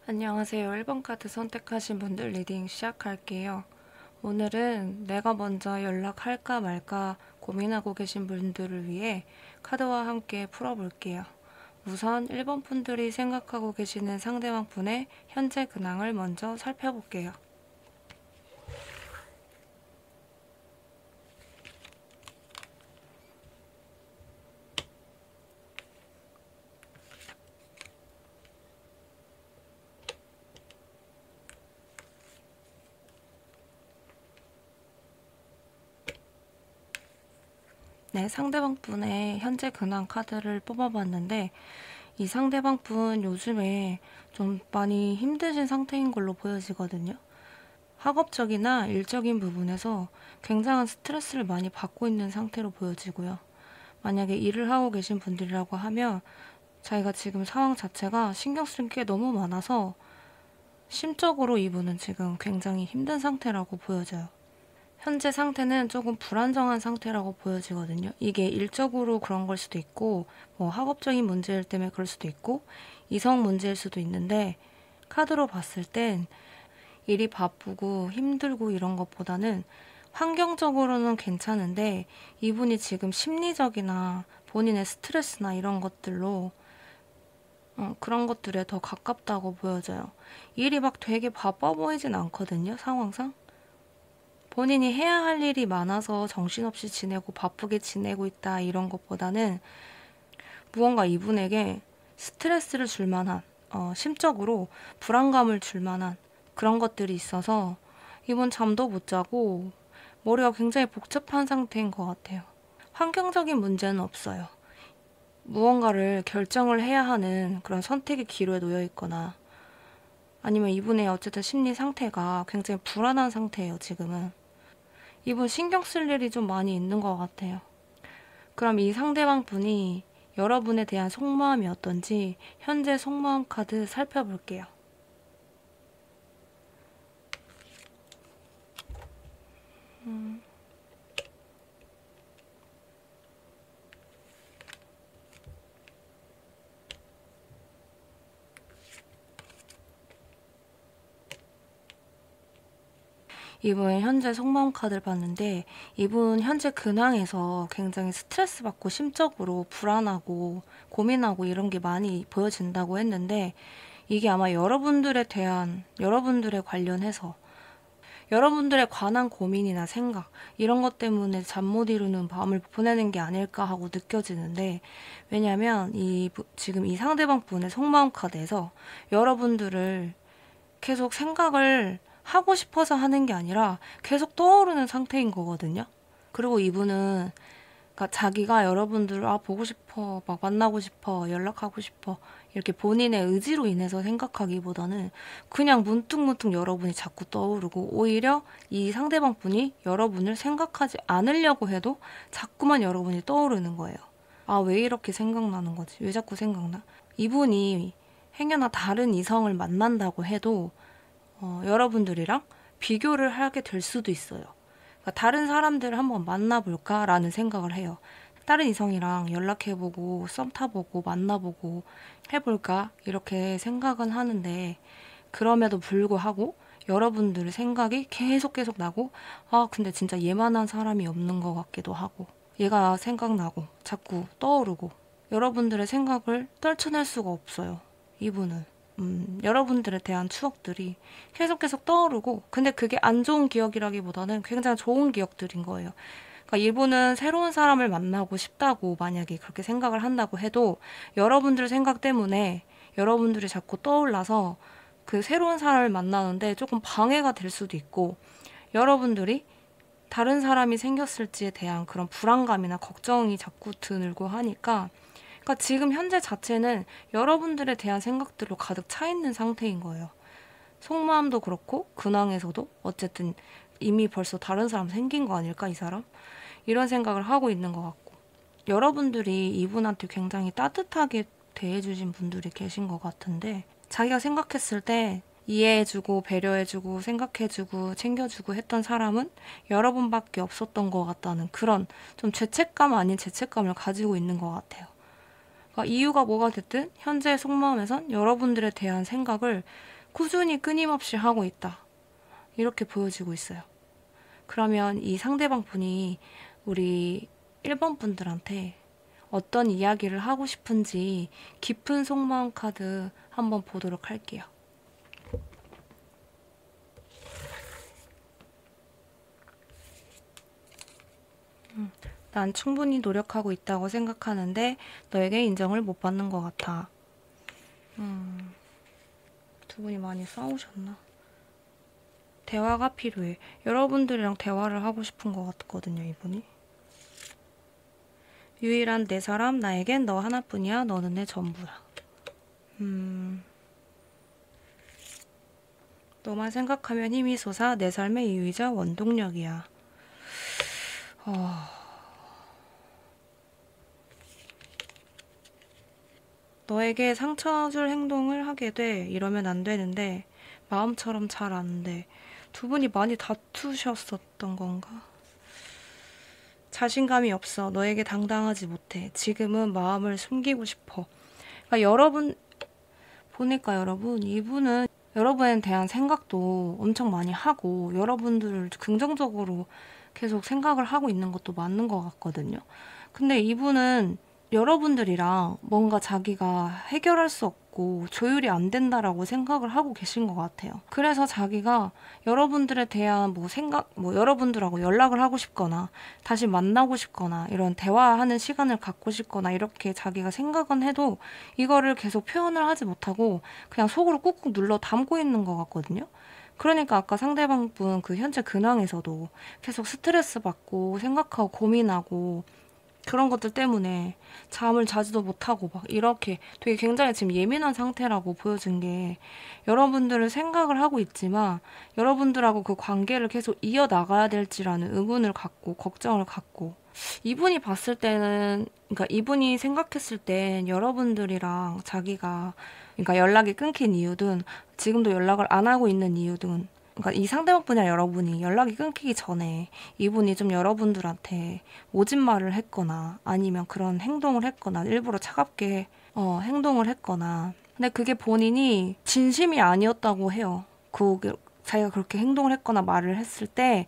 안녕하세요. 1번 카드 선택하신 분들 리딩 시작할게요. 오늘은 내가 먼저 연락할까 말까 고민하고 계신 분들을 위해 카드와 함께 풀어볼게요. 우선 1번 분들이 생각하고 계시는 상대방 분의 현재 근황을 먼저 살펴볼게요. 네, 상대방 분의 현재 근황 카드를 뽑아봤는데 이 상대방 분 요즘에 좀 많이 힘드신 상태인 걸로 보여지거든요. 학업적이나 일적인 부분에서 굉장한 스트레스를 많이 받고 있는 상태로 보여지고요. 만약에 일을 하고 계신 분들이라고 하면 자기가 지금 상황 자체가 신경 쓸 게 너무 많아서 심적으로 이분은 지금 굉장히 힘든 상태라고 보여져요. 현재 상태는 조금 불안정한 상태라고 보여지거든요. 이게 일적으로 그런 걸 수도 있고, 뭐 학업적인 문제 때문에 그럴 수도 있고, 이성 문제일 수도 있는데, 카드로 봤을 땐 일이 바쁘고 힘들고 이런 것보다는 환경적으로는 괜찮은데, 이분이 지금 심리적이나 본인의 스트레스나 이런 것들로 그런 것들에 더 가깝다고 보여져요. 일이 막 되게 바빠 보이진 않거든요, 상황상. 본인이 해야 할 일이 많아서 정신없이 지내고 바쁘게 지내고 있다 이런 것보다는 무언가 이분에게 스트레스를 줄 만한, 심적으로 불안감을 줄 만한 그런 것들이 있어서 이분 잠도 못 자고 머리가 굉장히 복잡한 상태인 것 같아요. 환경적인 문제는 없어요. 무언가를 결정을 해야 하는 그런 선택의 기로에 놓여 있거나 아니면 이분의 어쨌든 심리 상태가 굉장히 불안한 상태예요, 지금은. 이분 신경 쓸 일이 좀 많이 있는 것 같아요. 그럼 이 상대방 분이 여러분에 대한 속마음이 어떤지 현재 속마음 카드 살펴볼게요. 이분 현재 속마음 카드를 봤는데 이분 현재 근황에서 굉장히 스트레스 받고 심적으로 불안하고 고민하고 이런 게 많이 보여진다고 했는데 이게 아마 여러분들에 관련해서 여러분들에 관한 고민이나 생각 이런 것 때문에 잠 못 이루는 밤을 보내는 게 아닐까 하고 느껴지는데 왜냐면 지금 이 상대방 분의 속마음 카드에서 여러분들을 계속 생각을 하고 싶어서 하는 게 아니라 계속 떠오르는 상태인 거거든요. 그리고 이분은 그러니까 자기가 여러분들을 보고 싶어, 막 만나고 싶어, 연락하고 싶어 이렇게 본인의 의지로 인해서 생각하기보다는 그냥 문득문득 여러분이 자꾸 떠오르고 오히려 이 상대방 분이 여러분을 생각하지 않으려고 해도 자꾸만 여러분이 떠오르는 거예요. 왜 이렇게 생각나는 거지? 왜 자꾸 생각나? 이분이 행여나 다른 이성을 만난다고 해도 여러분들이랑 비교를 하게 될 수도 있어요. 그러니까 다른 사람들을 한번 만나볼까라는 생각을 해요. 다른 이성이랑 연락해보고 썸 타보고 만나보고 해볼까 이렇게 생각은 하는데 그럼에도 불구하고 여러분들의 생각이 계속 나고 근데 진짜 얘만한 사람이 없는 것 같기도 하고 얘가 생각나고 자꾸 떠오르고 여러분들의 생각을 떨쳐낼 수가 없어요. 이분은. 여러분들에 대한 추억들이 계속 떠오르고, 근데 그게 안 좋은 기억이라기보다는 굉장히 좋은 기억들인 거예요. 그러니까 이분은 새로운 사람을 만나고 싶다고 만약에 그렇게 생각을 한다고 해도 여러분들 생각 때문에 여러분들이 자꾸 떠올라서 그 새로운 사람을 만나는데 조금 방해가 될 수도 있고, 여러분들이 다른 사람이 생겼을지에 대한 그런 불안감이나 걱정이 자꾸 드늘고 하니까 그러니까 지금 현재 자체는 여러분들에 대한 생각들로 가득 차 있는 상태인 거예요. 속마음도 그렇고 근황에서도 어쨌든 이미 벌써 다른 사람 생긴 거 아닐까 이 사람? 이런 생각을 하고 있는 것 같고 여러분들이 이분한테 굉장히 따뜻하게 대해주신 분들이 계신 것 같은데 자기가 생각했을 때 이해해주고 배려해주고 생각해주고 챙겨주고 했던 사람은 여러분밖에 없었던 것 같다는 그런 좀 죄책감 아닌 죄책감을 가지고 있는 것 같아요. 그러니까 이유가 뭐가 됐든 현재 속마음에선 여러분들에 대한 생각을 꾸준히 끊임없이 하고 있다. 이렇게 보여지고 있어요. 그러면 이 상대방 분이 우리 1번 분들한테 어떤 이야기를 하고 싶은지 깊은 속마음 카드 한번 보도록 할게요. 난 충분히 노력하고 있다고 생각하는데 너에게 인정을 못 받는 것 같아. 두 분이 많이 싸우셨나? 대화가 필요해. 여러분들이랑 대화를 하고 싶은 것 같거든요, 이분이. 유일한 내 사람, 나에겐 너 하나뿐이야. 너는 내 전부야. 너만 생각하면 힘이 솟아. 내 삶의 이유이자 원동력이야. 너에게 상처 줄 행동을 하게 돼. 이러면 안 되는데 마음처럼 잘 안 돼. 두 분이 많이 다투셨었던 건가? 자신감이 없어. 너에게 당당하지 못해. 지금은 마음을 숨기고 싶어. 그러니까 여러분 보니까 여러분 이분은 여러분에 대한 생각도 엄청 많이 하고 여러분들을 긍정적으로 계속 생각을 하고 있는 것도 맞는 것 같거든요. 근데 이분은 여러분들이랑 뭔가 자기가 해결할 수 없고 조율이 안 된다라고 생각을 하고 계신 것 같아요. 그래서 자기가 여러분들에 대한 여러분들하고 연락을 하고 싶거나 다시 만나고 싶거나 이런 대화하는 시간을 갖고 싶거나 이렇게 자기가 생각은 해도 이거를 계속 표현을 하지 못하고 그냥 속으로 꾹꾹 눌러 담고 있는 것 같거든요. 그러니까 아까 상대방 분 그 현재 근황에서도 계속 스트레스 받고 생각하고 고민하고 그런 것들 때문에 잠을 자지도 못하고 막 이렇게 되게 굉장히 지금 예민한 상태라고 보여진 게 여러분들을 생각을 하고 있지만 여러분들하고 그 관계를 계속 이어나가야 될지라는 의문을 갖고 걱정을 갖고 이분이 봤을 때는 그러니까 이분이 생각했을 땐 여러분들이랑 자기가 그러니까 연락이 끊긴 이유든 지금도 연락을 안 하고 있는 이유든 그러니까 이 상대방분이나 여러분이 연락이 끊기기 전에 이분이 좀 여러분들한테 오진 말을 했거나 아니면 그런 행동을 했거나 일부러 차갑게 행동을 했거나 근데 그게 본인이 진심이 아니었다고 해요. 자기가 그렇게 행동을 했거나 말을 했을 때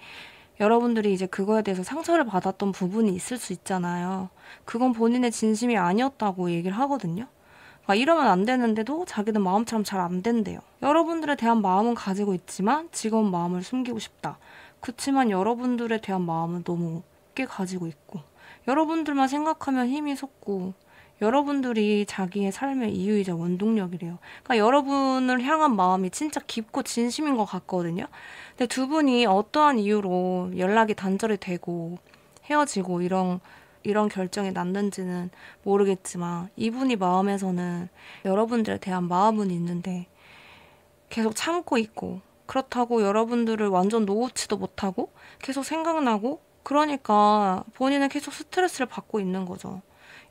여러분들이 이제 그거에 대해서 상처를 받았던 부분이 있을 수 있잖아요. 그건 본인의 진심이 아니었다고 얘기를 하거든요. 이러면 안 되는데도 자기는 마음처럼 잘 안 된대요. 여러분들에 대한 마음은 가지고 있지만 지금 마음을 숨기고 싶다. 그치만 여러분들에 대한 마음은 너무 꽤 가지고 있고 여러분들만 생각하면 힘이 솟고 여러분들이 자기의 삶의 이유이자 원동력이래요. 그러니까 여러분을 향한 마음이 진짜 깊고 진심인 것 같거든요. 근데 두 분이 어떠한 이유로 연락이 단절이 되고 헤어지고 이런 결정이 났는지는 모르겠지만 이분이 마음에서는 여러분들에 대한 마음은 있는데 계속 참고 있고 그렇다고 여러분들을 완전 놓지도 못하고 계속 생각나고 그러니까 본인은 계속 스트레스를 받고 있는 거죠.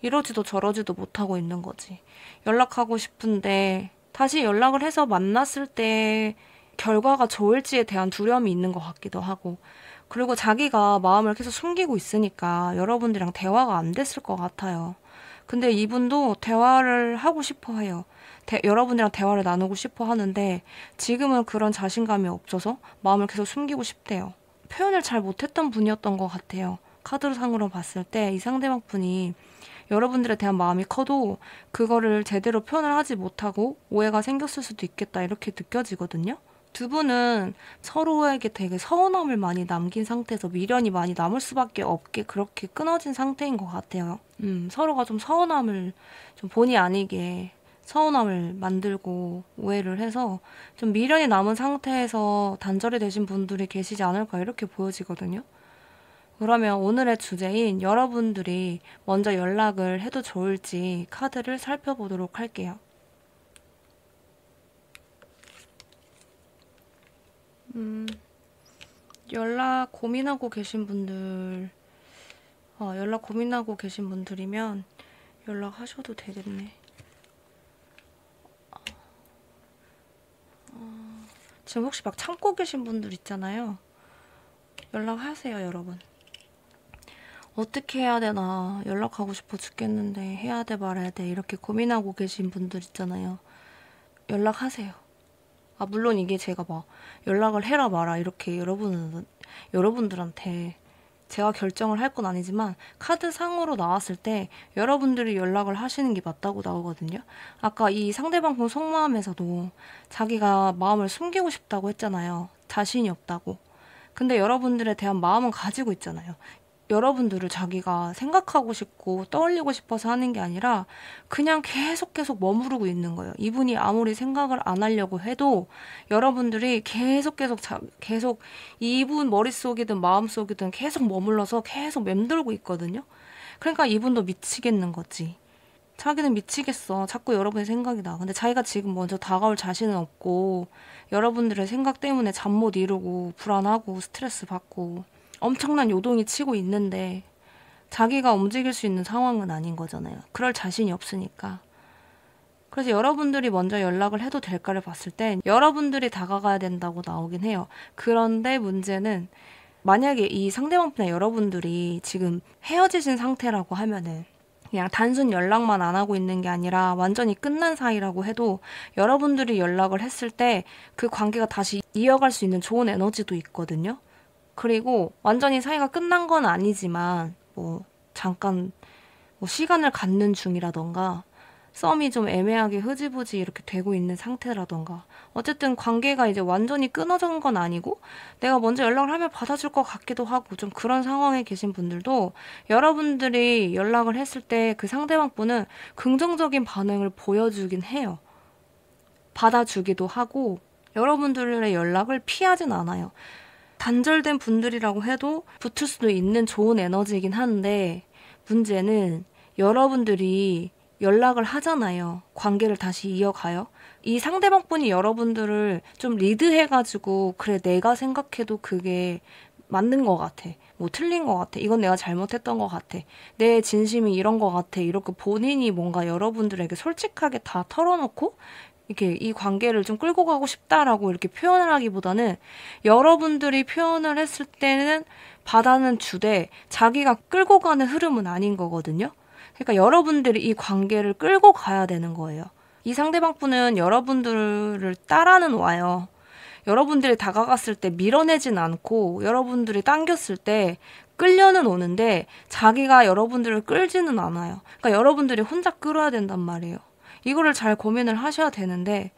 이러지도 저러지도 못하고 있는 거지. 연락하고 싶은데 다시 연락을 해서 만났을 때 결과가 좋을지에 대한 두려움이 있는 것 같기도 하고 그리고 자기가 마음을 계속 숨기고 있으니까 여러분들이랑 대화가 안 됐을 것 같아요. 근데 이분도 대화를 하고 싶어 해요. 여러분이랑 대화를 나누고 싶어 하는데 지금은 그런 자신감이 없어서 마음을 계속 숨기고 싶대요. 표현을 잘 못했던 분이었던 것 같아요. 카드상으로 봤을 때 이 상대방 분이 여러분들에 대한 마음이 커도 그거를 제대로 표현을 하지 못하고 오해가 생겼을 수도 있겠다 이렇게 느껴지거든요. 두 분은 서로에게 되게 서운함을 많이 남긴 상태에서 미련이 많이 남을 수밖에 없게 그렇게 끊어진 상태인 것 같아요. 서로가 좀 서운함을 좀 본의 아니게 서운함을 만들고 오해를 해서 좀 미련이 남은 상태에서 단절이 되신 분들이 계시지 않을까 이렇게 보여지거든요. 그러면 오늘의 주제인 여러분들이 먼저 연락을 해도 좋을지 카드를 살펴보도록 할게요. 연락 고민하고 계신 분들, 연락 고민하고 계신 분들이면 연락하셔도 되겠네. 지금 혹시 막 참고 계신 분들 있잖아요. 연락하세요, 여러분. 어떻게 해야 되나 연락하고 싶어 죽겠는데 해야 돼 말아야 돼 이렇게 고민하고 계신 분들 있잖아요. 연락하세요. 물론 이게 제가 막 연락을 해라 마라 이렇게 여러분들한테 제가 결정을 할 건 아니지만 카드상으로 나왔을 때 여러분들이 연락을 하시는 게 맞다고 나오거든요. 아까 이 상대방 분 속마음에서도 자기가 마음을 숨기고 싶다고 했잖아요. 자신이 없다고. 근데 여러분들에 대한 마음은 가지고 있잖아요. 여러분들을 자기가 생각하고 싶고 떠올리고 싶어서 하는 게 아니라 그냥 계속 머무르고 있는 거예요. 이분이 아무리 생각을 안 하려고 해도 여러분들이 계속 이분 머릿속이든 마음속이든 계속 머물러서 계속 맴돌고 있거든요. 그러니까 이분도 미치겠는 거지. 자기는 미치겠어. 자꾸 여러분의 생각이 나. 근데 자기가 지금 먼저 다가올 자신은 없고 여러분들의 생각 때문에 잠 못 이루고 불안하고 스트레스 받고 엄청난 요동이 치고 있는데 자기가 움직일 수 있는 상황은 아닌 거잖아요. 그럴 자신이 없으니까. 그래서 여러분들이 먼저 연락을 해도 될까를 봤을 땐 여러분들이 다가가야 된다고 나오긴 해요. 그런데 문제는 만약에 이 상대방이나 여러분들이 지금 헤어지신 상태라고 하면은 그냥 단순 연락만 안 하고 있는 게 아니라 완전히 끝난 사이라고 해도 여러분들이 연락을 했을 때 그 관계가 다시 이어갈 수 있는 좋은 에너지도 있거든요. 그리고 완전히 사이가 끝난 건 아니지만 잠깐 시간을 갖는 중이라던가 썸이 좀 애매하게 흐지부지 이렇게 되고 있는 상태라던가 어쨌든 관계가 이제 완전히 끊어진 건 아니고 내가 먼저 연락을 하면 받아줄 것 같기도 하고 좀 그런 상황에 계신 분들도 여러분들이 연락을 했을 때 그 상대방 분은 긍정적인 반응을 보여주긴 해요. 받아주기도 하고 여러분들의 연락을 피하진 않아요. 단절된 분들이라고 해도 붙을 수도 있는 좋은 에너지이긴 한데 문제는 여러분들이 연락을 하잖아요. 관계를 다시 이어가요. 이 상대방 분이 여러분들을 좀 리드해가지고 그래 내가 생각해도 그게 맞는 것 같아. 틀린 것 같아. 이건 내가 잘못했던 것 같아. 내 진심이 이런 것 같아. 이렇게 본인이 뭔가 여러분들에게 솔직하게 다 털어놓고 이렇게 이 관계를 좀 끌고 가고 싶다라고 이렇게 표현을 하기보다는 여러분들이 표현을 했을 때는 받아는 주되 자기가 끌고 가는 흐름은 아닌 거거든요. 그러니까 여러분들이 이 관계를 끌고 가야 되는 거예요. 이 상대방 분은 여러분들을 따라는 와요. 여러분들이 다가갔을 때 밀어내진 않고 여러분들이 당겼을 때 끌려는 오는데 자기가 여러분들을 끌지는 않아요. 그러니까 여러분들이 혼자 끌어야 된단 말이에요. 이거를 잘 고민을 하셔야 되는데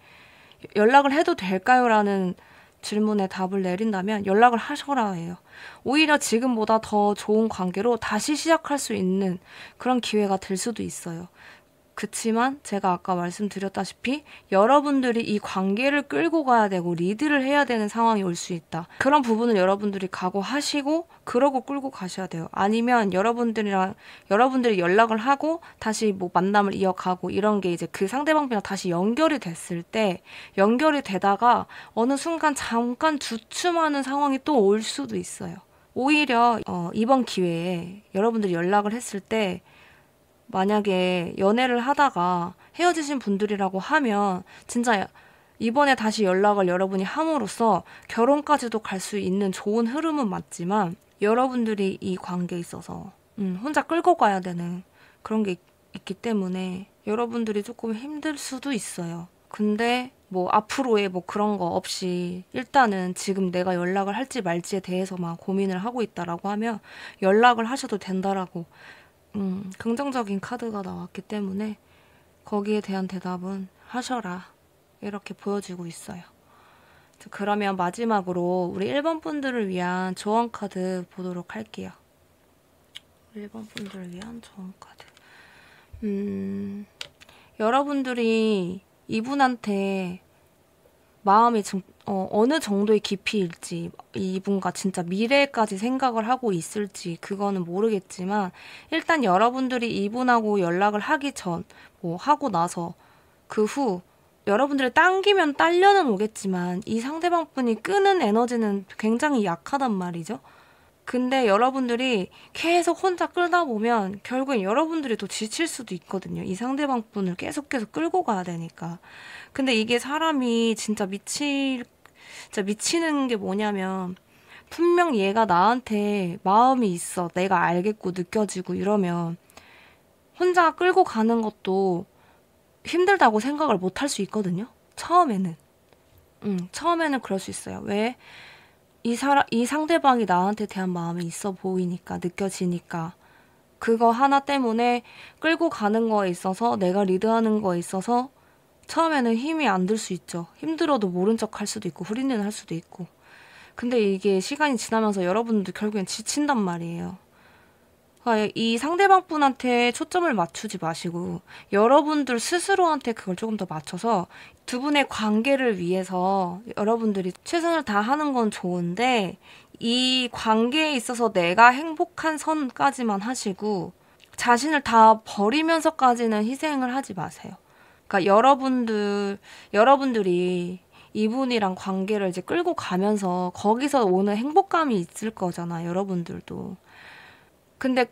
연락을 해도 될까요? 라는 질문에 답을 내린다면 연락을 하셔라 해요. 오히려 지금보다 더 좋은 관계로 다시 시작할 수 있는 그런 기회가 될 수도 있어요. 그치만 제가 아까 말씀드렸다시피 여러분들이 이 관계를 끌고 가야 되고 리드를 해야 되는 상황이 올 수 있다. 그런 부분을 여러분들이 각오하시고 그러고 끌고 가셔야 돼요. 아니면 여러분들이 연락을 하고 다시 만남을 이어가고 이런 게 이제 그 상대방이랑 다시 연결이 됐을 때 연결이 되다가 어느 순간 잠깐 주춤하는 상황이 또 올 수도 있어요. 오히려 이번 기회에 여러분들이 연락을 했을 때 만약에 연애를 하다가 헤어지신 분들이라고 하면 진짜 이번에 다시 연락을 여러분이 함으로써 결혼까지도 갈 수 있는 좋은 흐름은 맞지만 여러분들이 이 관계에 있어서 혼자 끌고 가야 되는 그런 게 있기 때문에 여러분들이 조금 힘들 수도 있어요. 근데 앞으로의 그런 거 없이 일단은 지금 내가 연락을 할지 말지에 대해서만 고민을 하고 있다라고 하면 연락을 하셔도 된다라고 긍정적인 카드가 나왔기 때문에 거기에 대한 대답은 하셔라 이렇게 보여지고 있어요. 그러면 마지막으로 우리 1번 분들을 위한 조언 카드 보도록 할게요. 1번 분들을 위한 조언 카드. 여러분들이 이분한테 마음이 어느 정도의 깊이일지 이분과 진짜 미래까지 생각을 하고 있을지 그거는 모르겠지만 일단 여러분들이 이분하고 연락을 하기 전 하고 나서 그 후 여러분들이 당기면 딸려는 오겠지만 이 상대방 분이 끄는 에너지는 굉장히 약하단 말이죠. 근데 여러분들이 계속 혼자 끌다 보면 결국엔 여러분들이 또 지칠 수도 있거든요. 이 상대방 분을 계속 끌고 가야 되니까. 근데 이게 사람이 진짜 미치는 게 뭐냐면 분명 얘가 나한테 마음이 있어. 내가 알겠고 느껴지고 이러면 혼자 끌고 가는 것도 힘들다고 생각을 못 할 수 있거든요. 처음에는. 처음에는 그럴 수 있어요. 왜? 이 상대방이 나한테 대한 마음이 있어 보이니까, 느껴지니까. 그거 하나 때문에 끌고 가는 거에 있어서, 내가 리드하는 거에 있어서 처음에는 힘이 안 들 수 있죠. 힘들어도 모른 척 할 수도 있고, 후린내는 할 수도 있고. 근데 이게 시간이 지나면서 여러분들 결국엔 지친단 말이에요. 그러니까 이 상대방 분한테 초점을 맞추지 마시고 여러분들 스스로한테 그걸 조금 더 맞춰서 두 분의 관계를 위해서 여러분들이 최선을 다하는 건 좋은데 이 관계에 있어서 내가 행복한 선까지만 하시고 자신을 다 버리면서까지는 희생을 하지 마세요. 그러니까 여러분들이 이분이랑 관계를 이제 끌고 가면서 거기서 오는 행복감이 있을 거잖아, 여러분들도. 근데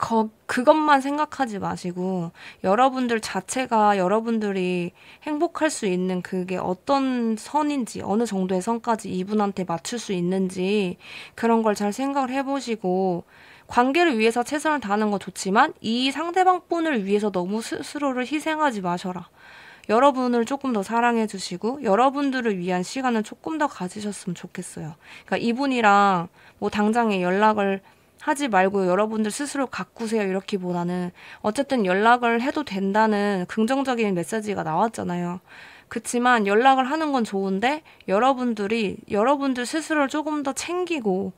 그것만 생각하지 마시고 여러분들 자체가 여러분들이 행복할 수 있는 그게 어떤 선인지 어느 정도의 선까지 이분한테 맞출 수 있는지 그런 걸 잘 생각을 해보시고 관계를 위해서 최선을 다하는 거 좋지만 이 상대방 분을 위해서 너무 스스로를 희생하지 마셔라. 여러분을 조금 더 사랑해 주시고 여러분들을 위한 시간을 조금 더 가지셨으면 좋겠어요. 그러니까 이분이랑 뭐 당장에 연락을 하지 말고 여러분들 스스로 가꾸세요 이렇기보다는 어쨌든 연락을 해도 된다는 긍정적인 메시지가 나왔잖아요. 그치만 연락을 하는 건 좋은데 여러분들 스스로를 조금 더 챙기고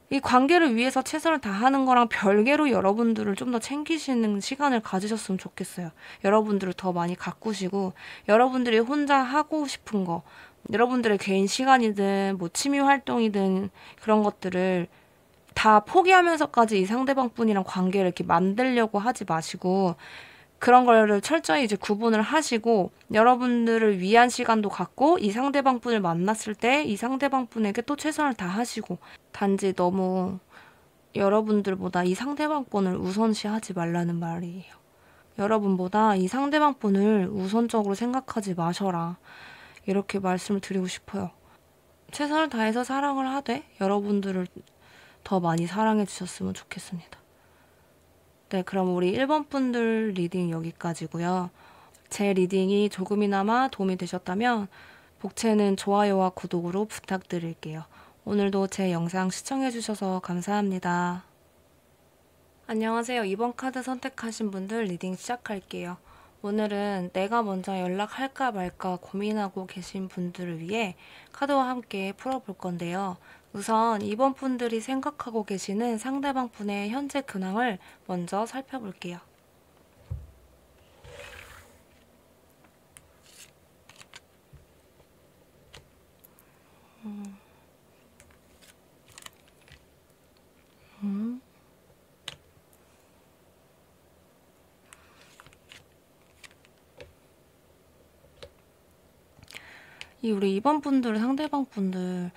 이 관계를 위해서 최선을 다하는 거랑 별개로 여러분들을 좀 더 챙기시는 시간을 가지셨으면 좋겠어요. 여러분들을 더 많이 가꾸시고 여러분들이 혼자 하고 싶은 거 여러분들의 개인 시간이든 뭐 취미 활동이든 그런 것들을 다 포기하면서까지 이 상대방 분이랑 관계를 이렇게 만들려고 하지 마시고 그런 거를 철저히 이제 구분을 하시고 여러분들을 위한 시간도 갖고 이 상대방 분을 만났을 때 이 상대방 분에게 또 최선을 다하시고 단지 너무 여러분들보다 이 상대방 분을 우선시하지 말라는 말이에요. 여러분보다 이 상대방 분을 우선적으로 생각하지 마셔라. 이렇게 말씀을 드리고 싶어요. 최선을 다해서 사랑을 하되 여러분들을 더 많이 사랑해 주셨으면 좋겠습니다. 네, 그럼 우리 1번 분들 리딩 여기까지고요. 제 리딩이 조금이나마 도움이 되셨다면 복채는 좋아요와 구독으로 부탁드릴게요. 오늘도 제 영상 시청해 주셔서 감사합니다. 안녕하세요. 2번 카드 선택하신 분들 리딩 시작할게요. 오늘은 내가 먼저 연락할까 말까 고민하고 계신 분들을 위해 카드와 함께 풀어볼 건데요. 우선 2번 분들이 생각하고 계시는 상대방 분의 현재 근황을 먼저 살펴볼게요. 우리 2번 분들, 상대방 분들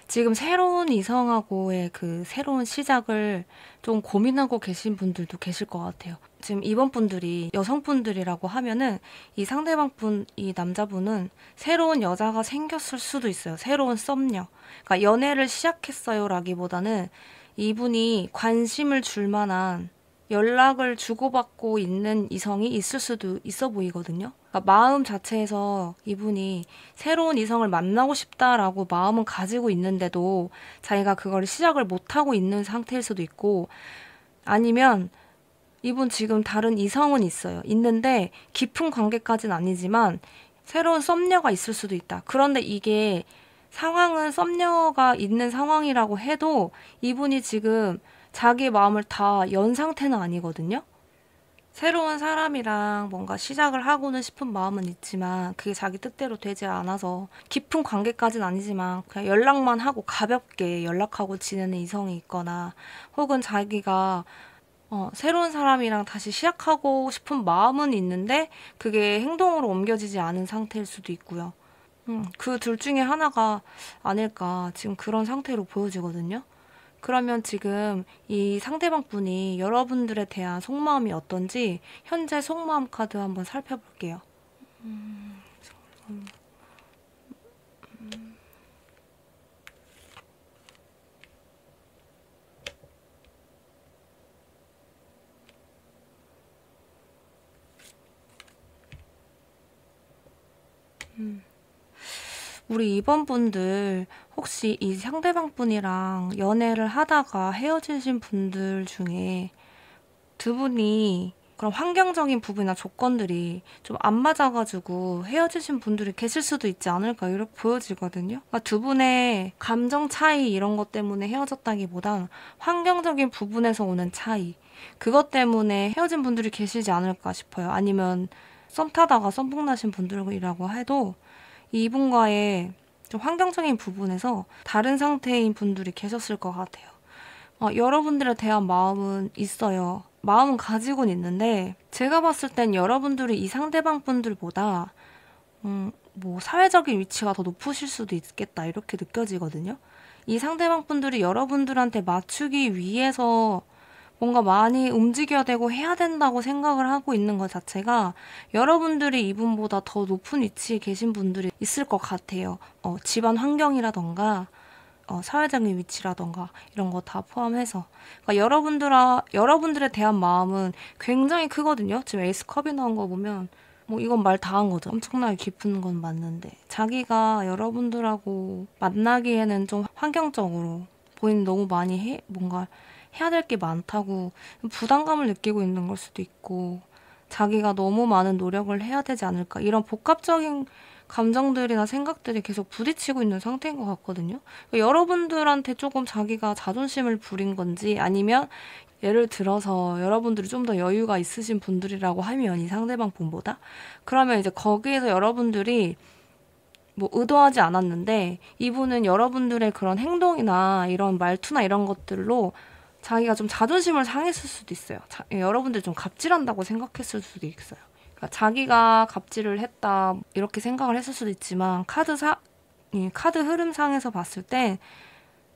지금 새로운 이성하고의 그 새로운 시작을 좀 고민하고 계신 분들도 계실 것 같아요. 지금 이번 분들이 여성분들이라고 하면은 이 상대방 분, 이 남자분은 새로운 여자가 생겼을 수도 있어요. 새로운 썸녀. 그러니까 연애를 시작했어요 라기보다는 이분이 관심을 줄 만한 연락을 주고받고 있는 이성이 있을 수도 있어 보이거든요. 그러니까 마음 자체에서 이분이 새로운 이성을 만나고 싶다라고 마음은 가지고 있는데도 자기가 그걸 시작을 못하고 있는 상태일 수도 있고 아니면 이분 지금 다른 이성은 있어요. 있는데 깊은 관계까지는 아니지만 새로운 썸녀가 있을 수도 있다. 그런데 이게 상황은 썸녀가 있는 상황이라고 해도 이분이 지금 자기 마음을 다 연 상태는 아니거든요. 새로운 사람이랑 뭔가 시작을 하고는 싶은 마음은 있지만 그게 자기 뜻대로 되지 않아서 깊은 관계까지는 아니지만 그냥 연락만 하고 가볍게 연락하고 지내는 이성이 있거나 혹은 자기가 새로운 사람이랑 다시 시작하고 싶은 마음은 있는데 그게 행동으로 옮겨지지 않은 상태일 수도 있고요. 그 둘 중에 하나가 아닐까 지금 그런 상태로 보여지거든요. 그러면 지금 이 상대방 분이 여러분들에 대한 속마음이 어떤지 현재 속마음 카드 한번 살펴볼게요. 우리 2번 분들 혹시 이 상대방 분이랑 연애를 하다가 헤어지신 분들 중에 두 분이 그런 환경적인 부분이나 조건들이 좀 안 맞아가지고 헤어지신 분들이 계실 수도 있지 않을까 이렇게 보여지거든요. 그러니까 두 분의 감정 차이 이런 것 때문에 헤어졌다기보단 환경적인 부분에서 오는 차이 그것 때문에 헤어진 분들이 계시지 않을까 싶어요. 아니면 썸 타다가 썸폭 나신 분들이라고 해도 이분과의 좀 환경적인 부분에서 다른 상태인 분들이 계셨을 것 같아요. 여러분들에 대한 마음은 있어요. 마음은 가지고는 있는데 제가 봤을 땐 여러분들이 이 상대방 분들보다 뭐 사회적인 위치가 더 높으실 수도 있겠다 이렇게 느껴지거든요. 이 상대방 분들이 여러분들한테 맞추기 위해서 뭔가 많이 움직여야 되고 해야 된다고 생각을 하고 있는 것 자체가 여러분들이 이분보다 더 높은 위치에 계신 분들이 있을 것 같아요. 집안 환경이라던가 사회적인 위치라던가 이런 거 다 포함해서 그러니까 여러분들에 대한 마음은 굉장히 크거든요. 지금 에이스 컵이 나온 거 보면 뭐 이건 말 다 한 거죠. 엄청나게 깊은 건 맞는데 자기가 여러분들하고 만나기에는 좀 환경적으로 본인 너무 많이 뭔가 해야 될 게 많다고 부담감을 느끼고 있는 걸 수도 있고 자기가 너무 많은 노력을 해야 되지 않을까 이런 복합적인 감정들이나 생각들이 계속 부딪히고 있는 상태인 것 같거든요. 그러니까 여러분들한테 조금 자기가 자존심을 부린 건지 아니면 예를 들어서 여러분들이 좀 더 여유가 있으신 분들이라고 하면 이 상대방 분보다 그러면 이제 거기에서 여러분들이 뭐 의도하지 않았는데 이분은 여러분들의 그런 행동이나 이런 말투나 이런 것들로 자기가 좀 자존심을 상했을 수도 있어요. 여러분들 좀 갑질한다고 생각했을 수도 있어요. 그러니까 자기가 갑질을 했다 이렇게 생각을 했을 수도 있지만 카드 흐름상에서 봤을 때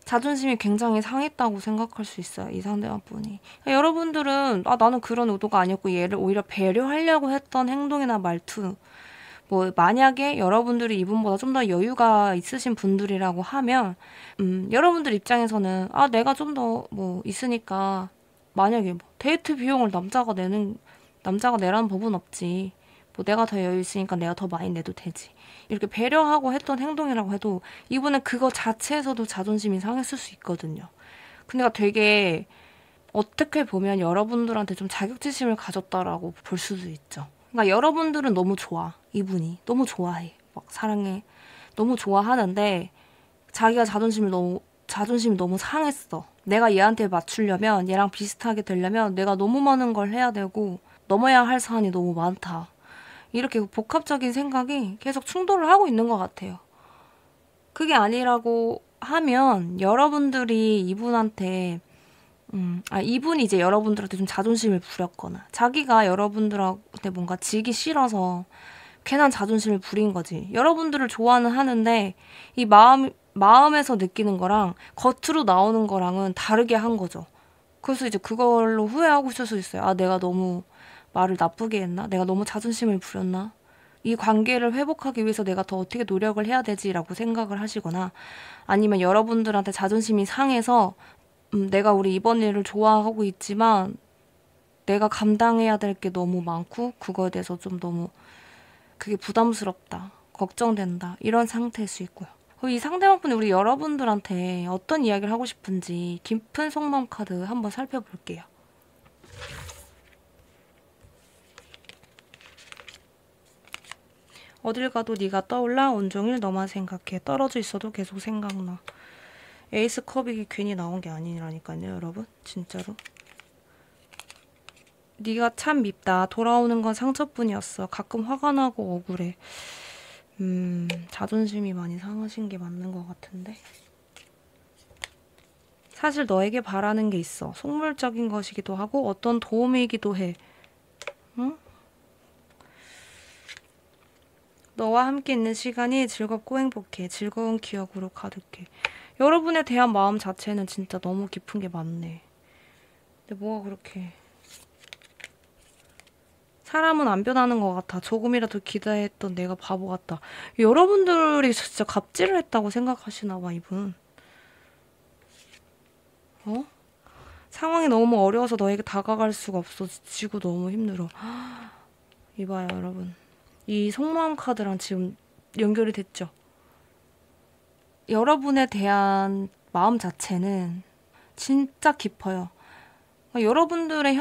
자존심이 굉장히 상했다고 생각할 수 있어요. 이 상대방 분이. 그러니까 여러분들은 나는 그런 의도가 아니었고 얘를 오히려 배려하려고 했던 행동이나 말투 뭐 만약에 여러분들이 이분보다 좀 더 여유가 있으신 분들이라고 하면 여러분들 입장에서는 내가 좀 더 뭐 있으니까 만약에 뭐 데이트 비용을 남자가 내라는 법은 없지. 뭐 내가 더 여유 있으니까 내가 더 많이 내도 되지. 이렇게 배려하고 했던 행동이라고 해도 이분은 그거 자체에서도 자존심이 상했을 수 있거든요. 근데 되게 어떻게 보면 여러분들한테 좀 자격지심을 가졌다라고 볼 수도 있죠. 그러니까 여러분들은 너무 좋아. 이분이 너무 좋아해. 막 사랑해. 너무 좋아하는데 자기가 자존심이 너무 상했어. 내가 얘한테 맞추려면 얘랑 비슷하게 되려면 내가 너무 많은 걸 해야 되고 넘어야 할 산이 너무 많다. 이렇게 복합적인 생각이 계속 충돌을 하고 있는 것 같아요. 그게 아니라고 하면 여러분들이 이분한테 이분이 이제 여러분들한테 좀 자존심을 부렸거나 자기가 여러분들한테 뭔가 지기 싫어서 괜한 자존심을 부린 거지. 여러분들을 좋아는 하는데 이 마음에서 느끼는 거랑 겉으로 나오는 거랑은 다르게 한 거죠. 그래서 이제 그걸로 후회하고 있을 수 있어요. 내가 너무 말을 나쁘게 했나? 내가 너무 자존심을 부렸나? 이 관계를 회복하기 위해서 내가 더 어떻게 노력을 해야 되지라고 생각을 하시거나 아니면 여러분들한테 자존심이 상해서 내가 우리 이번 일을 좋아하고 있지만 내가 감당해야 될 게 너무 많고 그거에 대해서 좀 너무 그게 부담스럽다, 걱정된다 이런 상태일 수 있고요. 이 상대방분이 우리 여러분들한테 어떤 이야기를 하고 싶은지 깊은 속마음 카드 한번 살펴볼게요. 어딜 가도 네가 떠올라 온종일 너만 생각해 떨어져 있어도 계속 생각나. 에이스 컵이 괜히 나온 게 아니라니까요 여러분. 진짜로 네가 참 밉다. 돌아오는 건 상처뿐이었어. 가끔 화가 나고 억울해. 자존심이 많이 상하신 게 맞는 것 같은데 사실 너에게 바라는 게 있어. 속물적인 것이기도 하고 어떤 도움이기도 해. 응? 너와 함께 있는 시간이 즐겁고 행복해. 즐거운 기억으로 가득해. 여러분에 대한 마음 자체는 진짜 너무 깊은 게 많네. 근데 뭐가 그렇게 사람은 안 변하는 것 같아. 조금이라도 기대했던 내가 바보 같다. 여러분들이 진짜 갑질을 했다고 생각하시나 봐 이분. 상황이 너무 어려워서 너에게 다가갈 수가 없어. 지치고 너무 힘들어. 이봐요 여러분. 이 속마음 카드랑 지금 연결이 됐죠? 여러분에 대한 마음 자체는 진짜 깊어요. 여러분들의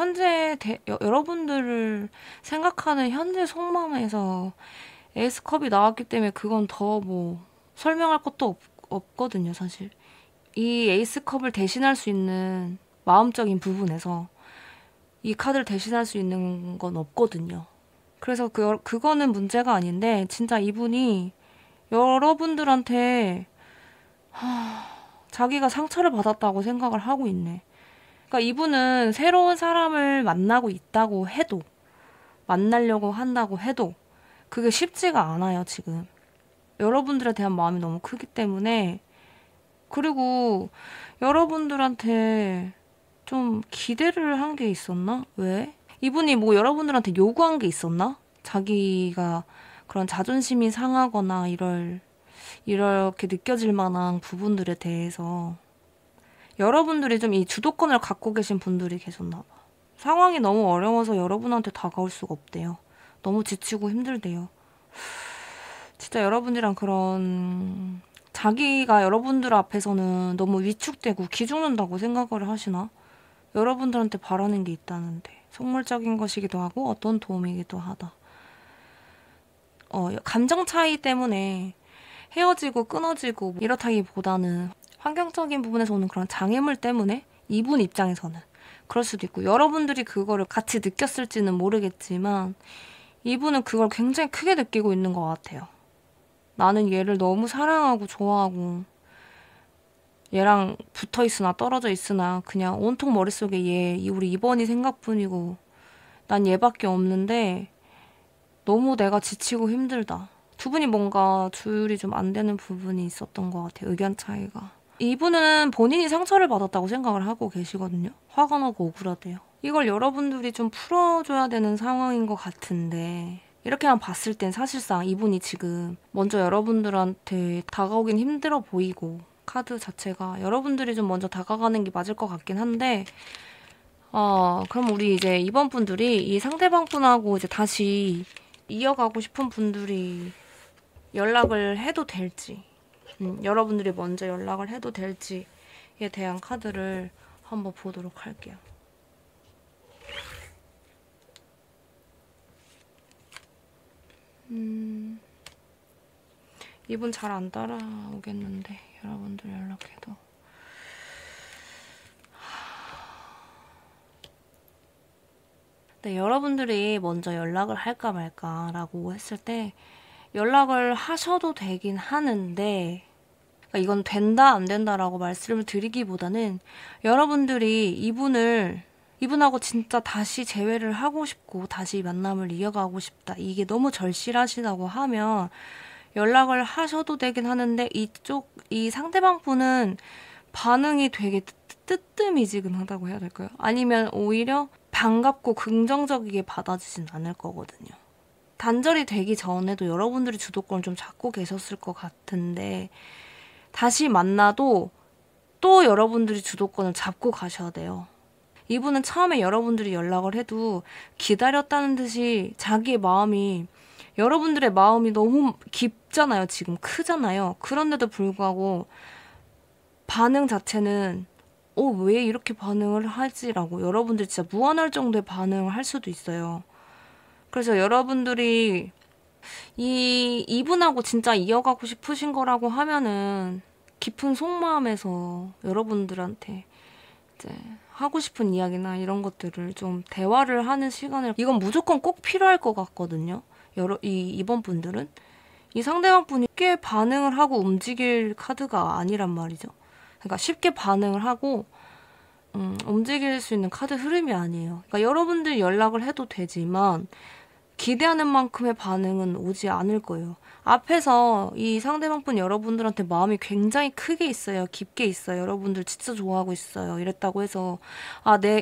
여러분들을 생각하는 현재 속마음에서 에이스컵이 나왔기 때문에 그건 더 뭐 설명할 것도 없거든요, 사실. 이 에이스컵을 대신할 수 있는 마음적인 부분에서 이 카드를 대신할 수 있는 건 없거든요. 그래서 그거는 문제가 아닌데, 진짜 이분이 여러분들한테 자기가 상처를 받았다고 생각을 하고 있네. 그러니까 이분은 새로운 사람을 만나고 있다고 해도, 만나려고 한다고 해도 그게 쉽지가 않아요, 지금. 여러분들에 대한 마음이 너무 크기 때문에. 그리고 여러분들한테 좀 기대를 한 게 있었나? 왜? 이분이 뭐 여러분들한테 요구한 게 있었나? 자기가 그런 자존심이 상하거나 이렇게 느껴질 만한 부분들에 대해서 여러분들이 좀 이 주도권을 갖고 계신 분들이 계셨나 봐. 상황이 너무 어려워서 여러분한테 다가올 수가 없대요. 너무 지치고 힘들대요. 진짜 여러분이랑 그런 자기가 여러분들 앞에서는 너무 위축되고 기죽는다고 생각을 하시나? 여러분들한테 바라는 게 있다는데 속물적인 것이기도 하고 어떤 도움이기도 하다. 감정 차이 때문에 헤어지고 끊어지고 이렇다기보다는 환경적인 부분에서 오는 그런 장애물 때문에 이분 입장에서는 그럴 수도 있고, 여러분들이 그거를 같이 느꼈을지는 모르겠지만 이분은 그걸 굉장히 크게 느끼고 있는 것 같아요. 나는 얘를 너무 사랑하고 좋아하고 얘랑 붙어 있으나 떨어져 있으나 그냥 온통 머릿속에 우리 이번이 생각뿐이고 난 얘밖에 없는데 너무 내가 지치고 힘들다. 두 분이 뭔가 조율이 좀 안 되는 부분이 있었던 것 같아요. 의견 차이가. 이분은 본인이 상처를 받았다고 생각을 하고 계시거든요. 화가 나고 억울하대요. 이걸 여러분들이 좀 풀어줘야 되는 상황인 것 같은데, 이렇게만 봤을 땐 사실상 이분이 지금 먼저 여러분들한테 다가오긴 힘들어 보이고, 카드 자체가 여러분들이 좀 먼저 다가가는 게 맞을 것 같긴 한데, 그럼 우리 이제 이번 분들이 이 상대방 분하고 이제 다시 이어가고 싶은 분들이 연락을 해도 될지, 여러분들이 먼저 연락을 해도 될지에 대한 카드를 한번 보도록 할게요. 이분 잘 안 따라오겠는데 여러분들 연락해도. 네, 여러분들이 먼저 연락을 할까 말까라고 했을 때 연락을 하셔도 되긴 하는데, 그러니까 이건 된다 안 된다라고 말씀을 드리기보다는 여러분들이 이분하고 진짜 다시 재회를 하고 싶고 다시 만남을 이어가고 싶다, 이게 너무 절실하시다고 하면 연락을 하셔도 되긴 하는데, 이 상대방 분은 반응이 되게 뜨뜨미지근하다고 해야 될까요? 아니면 오히려 반갑고 긍정적이게 받아주진 않을 거거든요. 단절이 되기 전에도 여러분들이 주도권을 좀 잡고 계셨을 것 같은데, 다시 만나도 또 여러분들이 주도권을 잡고 가셔야 돼요. 이분은 처음에 여러분들이 연락을 해도 기다렸다는 듯이 자기의 마음이, 여러분들의 마음이 너무 깊잖아요. 지금 크잖아요. 그런데도 불구하고 반응 자체는 왜 이렇게 반응을 하지라고 여러분들이 진짜 무안할 정도의 반응을 할 수도 있어요. 그래서 여러분들이 이분하고 진짜 이어가고 싶으신 거라고 하면은 깊은 속마음에서 여러분들한테 이제 하고 싶은 이야기나 이런 것들을 좀 대화를 하는 시간을, 이건 무조건 꼭 필요할 것 같거든요. 이번 분들은 이 상대방 분이 쉽게 반응을 하고 움직일 카드가 아니란 말이죠. 그러니까 쉽게 반응을 하고 움직일 수 있는 카드 흐름이 아니에요. 그러니까 여러분들 연락을 해도 되지만 기대하는 만큼의 반응은 오지 않을 거예요. 앞에서 이 상대방분 여러분들한테 마음이 굉장히 크게 있어요. 깊게 있어요. 여러분들 진짜 좋아하고 있어요. 이랬다고 해서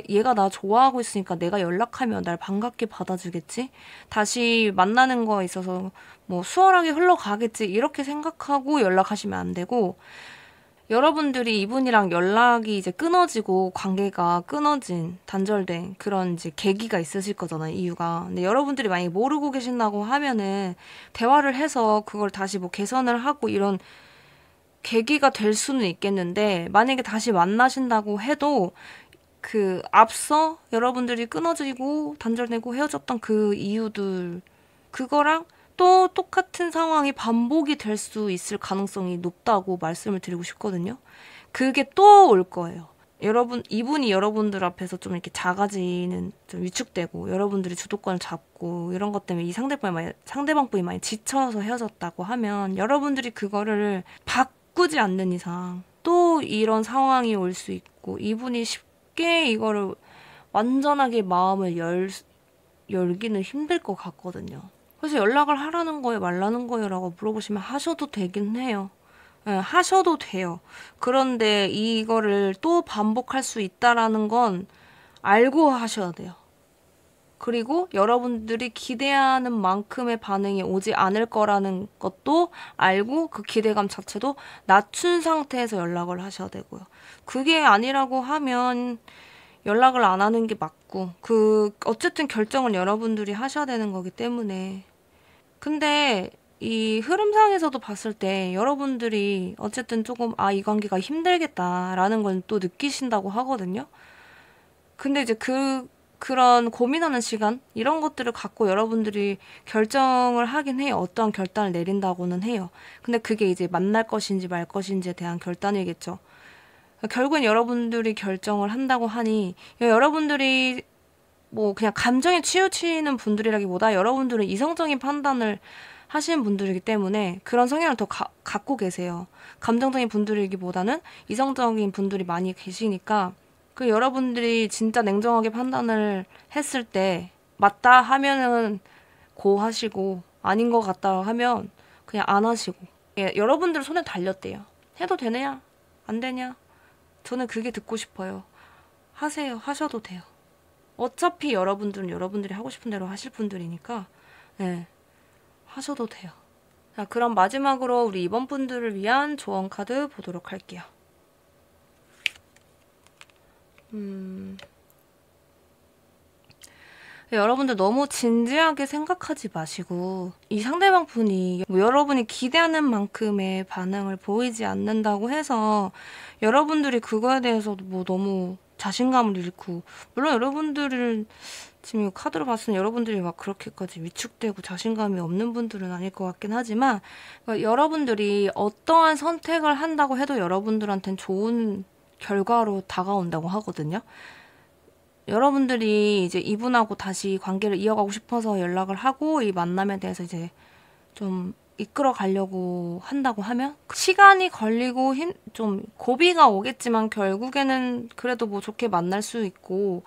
얘가 나 좋아하고 있으니까 내가 연락하면 날 반갑게 받아주겠지? 다시 만나는 거에 있어서 뭐 수월하게 흘러가겠지? 이렇게 생각하고 연락하시면 안 되고, 여러분들이 이분이랑 연락이 이제 끊어지고 관계가 끊어진, 단절된 그런 이제 계기가 있으실 거잖아요, 이유가. 근데 여러분들이 만약에 모르고 계신다고 하면은 대화를 해서 그걸 다시 뭐 개선을 하고 이런 계기가 될 수는 있겠는데, 만약에 다시 만나신다고 해도 그 앞서 여러분들이 끊어지고 단절되고 헤어졌던 그 이유들, 그거랑 또 똑같은 상황이 반복이 될 수 있을 가능성이 높다고 말씀을 드리고 싶거든요. 그게 또 올 거예요. 이분이 여러분들 앞에서 좀 이렇게 작아지는, 좀 위축되고, 여러분들이 주도권을 잡고, 이런 것 때문에 이 상대방분이 많이 지쳐서 헤어졌다고 하면, 여러분들이 그거를 바꾸지 않는 이상, 또 이런 상황이 올 수 있고, 이분이 쉽게 이거를 완전하게 마음을 열기는 힘들 것 같거든요. 그래서 연락을 하라는 거예요, 말라는 거예요? 라고 물어보시면 하셔도 되긴 해요. 네, 하셔도 돼요. 그런데 이거를 또 반복할 수 있다라는 건 알고 하셔야 돼요. 그리고 여러분들이 기대하는 만큼의 반응이 오지 않을 거라는 것도 알고 그 기대감 자체도 낮춘 상태에서 연락을 하셔야 되고요. 그게 아니라고 하면 연락을 안 하는 게 맞고, 어쨌든 결정은 여러분들이 하셔야 되는 거기 때문에. 근데 이 흐름상에서도 봤을 때 여러분들이 어쨌든 조금 이 관계가 힘들겠다라는 건 또 느끼신다고 하거든요. 근데 이제 그런 고민하는 시간 이런 것들을 갖고 여러분들이 결정을 하긴 해요. 어떠한 결단을 내린다고는 해요. 근데 그게 이제 만날 것인지 말 것인지에 대한 결단이겠죠. 결국엔 여러분들이 결정을 한다고 하니, 여러분들이 뭐 그냥 감정에 치우치는 분들이라기보다 여러분들은 이성적인 판단을 하시는 분들이기 때문에 그런 성향을 더 갖고 계세요. 감정적인 분들이기보다는 이성적인 분들이 많이 계시니까, 그 여러분들이 진짜 냉정하게 판단을 했을 때 맞다 하면은 고 하시고, 아닌 것 같다 하면 그냥 안 하시고. 여러분들 손에 달렸대요. 해도 되느냐 안 되냐, 저는 그게 듣고 싶어요. 하세요. 하셔도 돼요. 어차피 여러분들은 여러분들이 하고 싶은 대로 하실 분들이니까, 네, 하셔도 돼요. 자, 그럼 마지막으로 우리 이번 분들을 위한 조언 카드 보도록 할게요. 여러분들 너무 진지하게 생각하지 마시고, 이 상대방 분이 뭐 여러분이 기대하는 만큼의 반응을 보이지 않는다고 해서 여러분들이 그거에 대해서 뭐 너무 자신감을 잃고, 물론 여러분들은 지금 이 카드로 봤을 때 여러분들이 막 그렇게까지 위축되고 자신감이 없는 분들은 아닐 것 같긴 하지만, 그러니까 여러분들이 어떠한 선택을 한다고 해도 여러분들한테는 좋은 결과로 다가온다고 하거든요. 여러분들이 이제 이분하고 다시 관계를 이어가고 싶어서 연락을 하고 이 만남에 대해서 이제 좀 이끌어 가려고 한다고 하면 시간이 걸리고 좀 고비가 오겠지만 결국에는 그래도 뭐 좋게 만날 수 있고,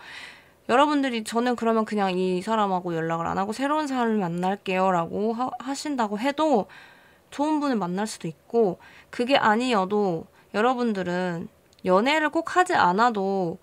여러분들이 저는 그러면 그냥 이 사람하고 연락을 안 하고 새로운 사람을 만날게요 라고 하신다고 해도 좋은 분을 만날 수도 있고, 그게 아니어도 여러분들은 연애를 꼭 하지 않아도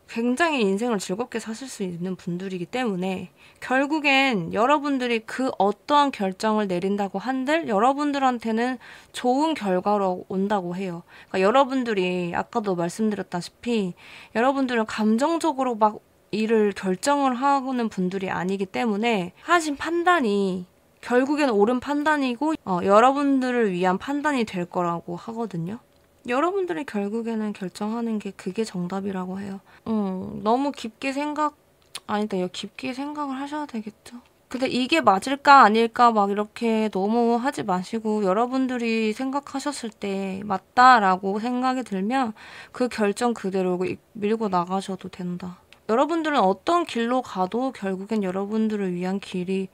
굉장히 인생을 즐겁게 사실 수 있는 분들이기 때문에 결국엔 여러분들이 그 어떠한 결정을 내린다고 한들 여러분들한테는 좋은 결과로 온다고 해요. 그러니까 여러분들이 아까도 말씀드렸다시피 여러분들은 감정적으로 막 일을 결정을 하는 분들이 아니기 때문에 하신 판단이 결국엔 옳은 판단이고 여러분들을 위한 판단이 될 거라고 하거든요. 여러분들이 결국에는 결정하는 게 그게 정답이라고 해요. 너무 깊게 깊게 생각을 하셔야 되겠죠. 근데 이게 맞을까 아닐까 막 이렇게 너무 하지 마시고, 여러분들이 생각하셨을 때 맞다라고 생각이 들면 그 결정 그대로 밀고 나가셔도 된다. 여러분들은 어떤 길로 가도 결국엔 여러분들을 위한 길이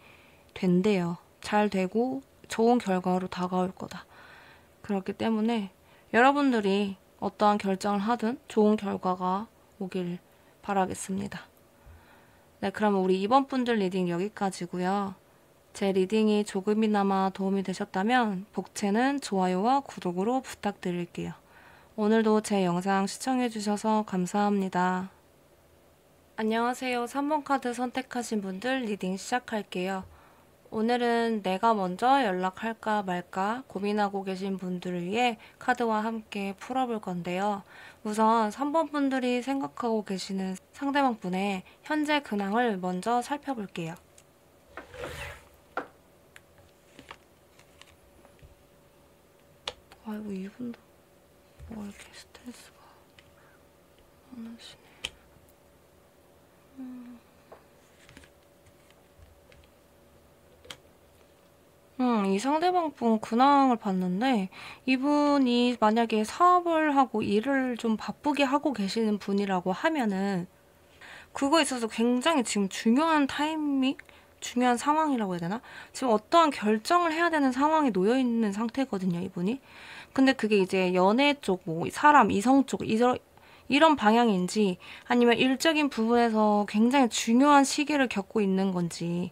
된대요. 잘 되고 좋은 결과로 다가올 거다. 그렇기 때문에 여러분들이 어떠한 결정을 하든 좋은 결과가 오길 바라겠습니다. 네, 그럼 우리 이번 분들 리딩 여기까지고요. 제 리딩이 조금이나마 도움이 되셨다면 복채는 좋아요와 구독으로 부탁드릴게요. 오늘도 제 영상 시청해주셔서 감사합니다. 안녕하세요. 3번 카드 선택하신 분들 리딩 시작할게요. 오늘은 내가 먼저 연락할까 말까 고민하고 계신 분들을 위해 카드와 함께 풀어볼 건데요. 우선 3번 분들이 생각하고 계시는 상대방 분의 현재 근황을 먼저 살펴볼게요. 아이고, 이분도 뭐 이렇게 스트레스가 많으시네. 이 상대방 분 근황을 봤는데, 이분이 만약에 사업을 하고 일을 좀 바쁘게 하고 계시는 분이라고 하면은, 그거에 있어서 굉장히 지금 중요한 타이밍? 중요한 상황이라고 해야 되나? 지금 어떠한 결정을 해야 되는 상황이 놓여 있는 상태거든요, 이분이. 근데 그게 이제 연애 쪽, 뭐, 사람, 이성 쪽, 이런 방향인지, 아니면 일적인 부분에서 굉장히 중요한 시기를 겪고 있는 건지,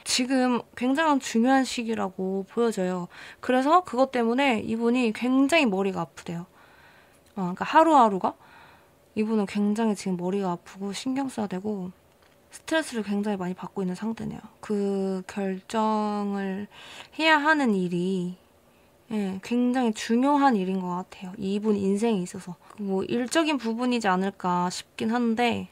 지금 굉장히 중요한 시기라고 보여져요. 그래서 그것 때문에 이분이 굉장히 머리가 아프대요. 그러니까 하루하루가 이분은 굉장히 지금 머리가 아프고 신경 써야 되고 스트레스를 굉장히 많이 받고 있는 상태네요. 그 결정을 해야 하는 일이 예, 굉장히 중요한 일인 것 같아요. 이분 인생에 있어서. 뭐 일적인 부분이지 않을까 싶긴 한데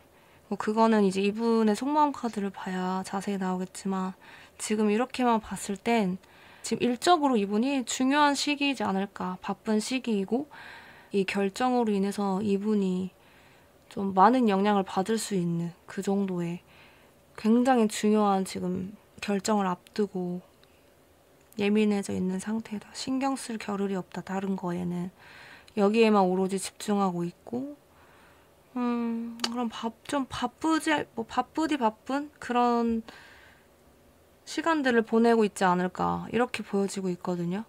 뭐 그거는 이제 이분의 속마음 카드를 봐야 자세히 나오겠지만 지금 이렇게만 봤을 땐 지금 일적으로 이분이 중요한 시기이지 않을까. 바쁜 시기이고 이 결정으로 인해서 이분이 좀 많은 영향을 받을 수 있는 그 정도의 굉장히 중요한 지금 결정을 앞두고 예민해져 있는 상태다. 신경 쓸 겨를이 없다. 다른 거에는. 여기에만 오로지 집중하고 있고 그럼 좀 바쁘디 바쁜 그런 시간들을 보내고 있지 않을까 이렇게 보여지고 있거든요.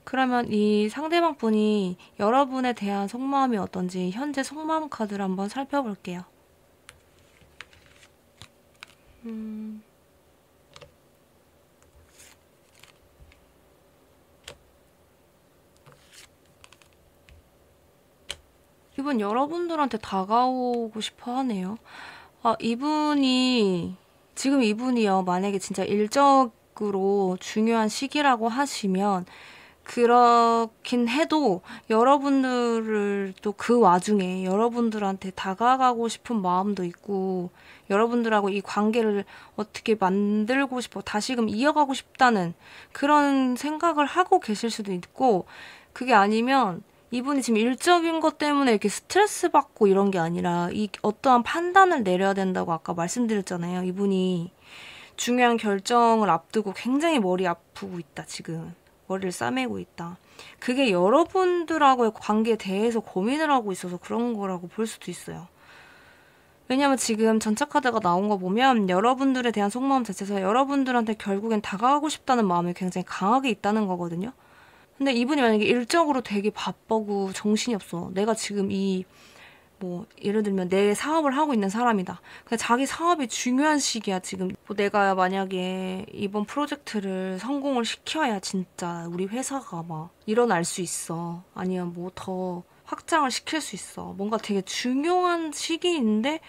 그러면 이 상대방 분이 여러분에 대한 속마음이 어떤지 현재 속마음 카드를 한번 살펴볼게요. 이분 여러분들한테 다가오고 싶어 하네요. 지금 이분이요, 만약에 진짜 일적으로 중요한 시기라고 하시면, 그렇긴 해도 여러분들을 또 그 와중에 여러분들한테 다가가고 싶은 마음도 있고, 여러분들하고 이 관계를 어떻게 만들고 싶어, 다시금 이어가고 싶다는 그런 생각을 하고 계실 수도 있고, 그게 아니면 이분이 지금 일적인 것 때문에 이렇게 스트레스 받고 이런 게 아니라 이 어떠한 판단을 내려야 된다고 아까 말씀드렸잖아요. 이분이 중요한 결정을 앞두고 굉장히 머리 아프고 있다, 지금. 머리를 싸매고 있다. 그게 여러분들하고의 관계에 대해서 고민을 하고 있어서 그런 거라고 볼 수도 있어요. 왜냐면 지금 전차 카드가 나온 거 보면 여러분들에 대한 속마음 자체에서 여러분들한테 결국엔 다가가고 싶다는 마음이 굉장히 강하게 있다는 거거든요. 근데 이분이 만약에 일적으로 되게 바쁘고 정신이 없어. 내가 지금 예를 들면 내 사업을 하고 있는 사람이다. 근데 자기 사업이 중요한 시기야, 지금. 뭐 내가 만약에 이번 프로젝트를 성공을 시켜야 진짜 우리 회사가 막 일어날 수 있어. 아니면 뭐 더 확장을 시킬 수 있어. 뭔가 되게 중요한 시기인데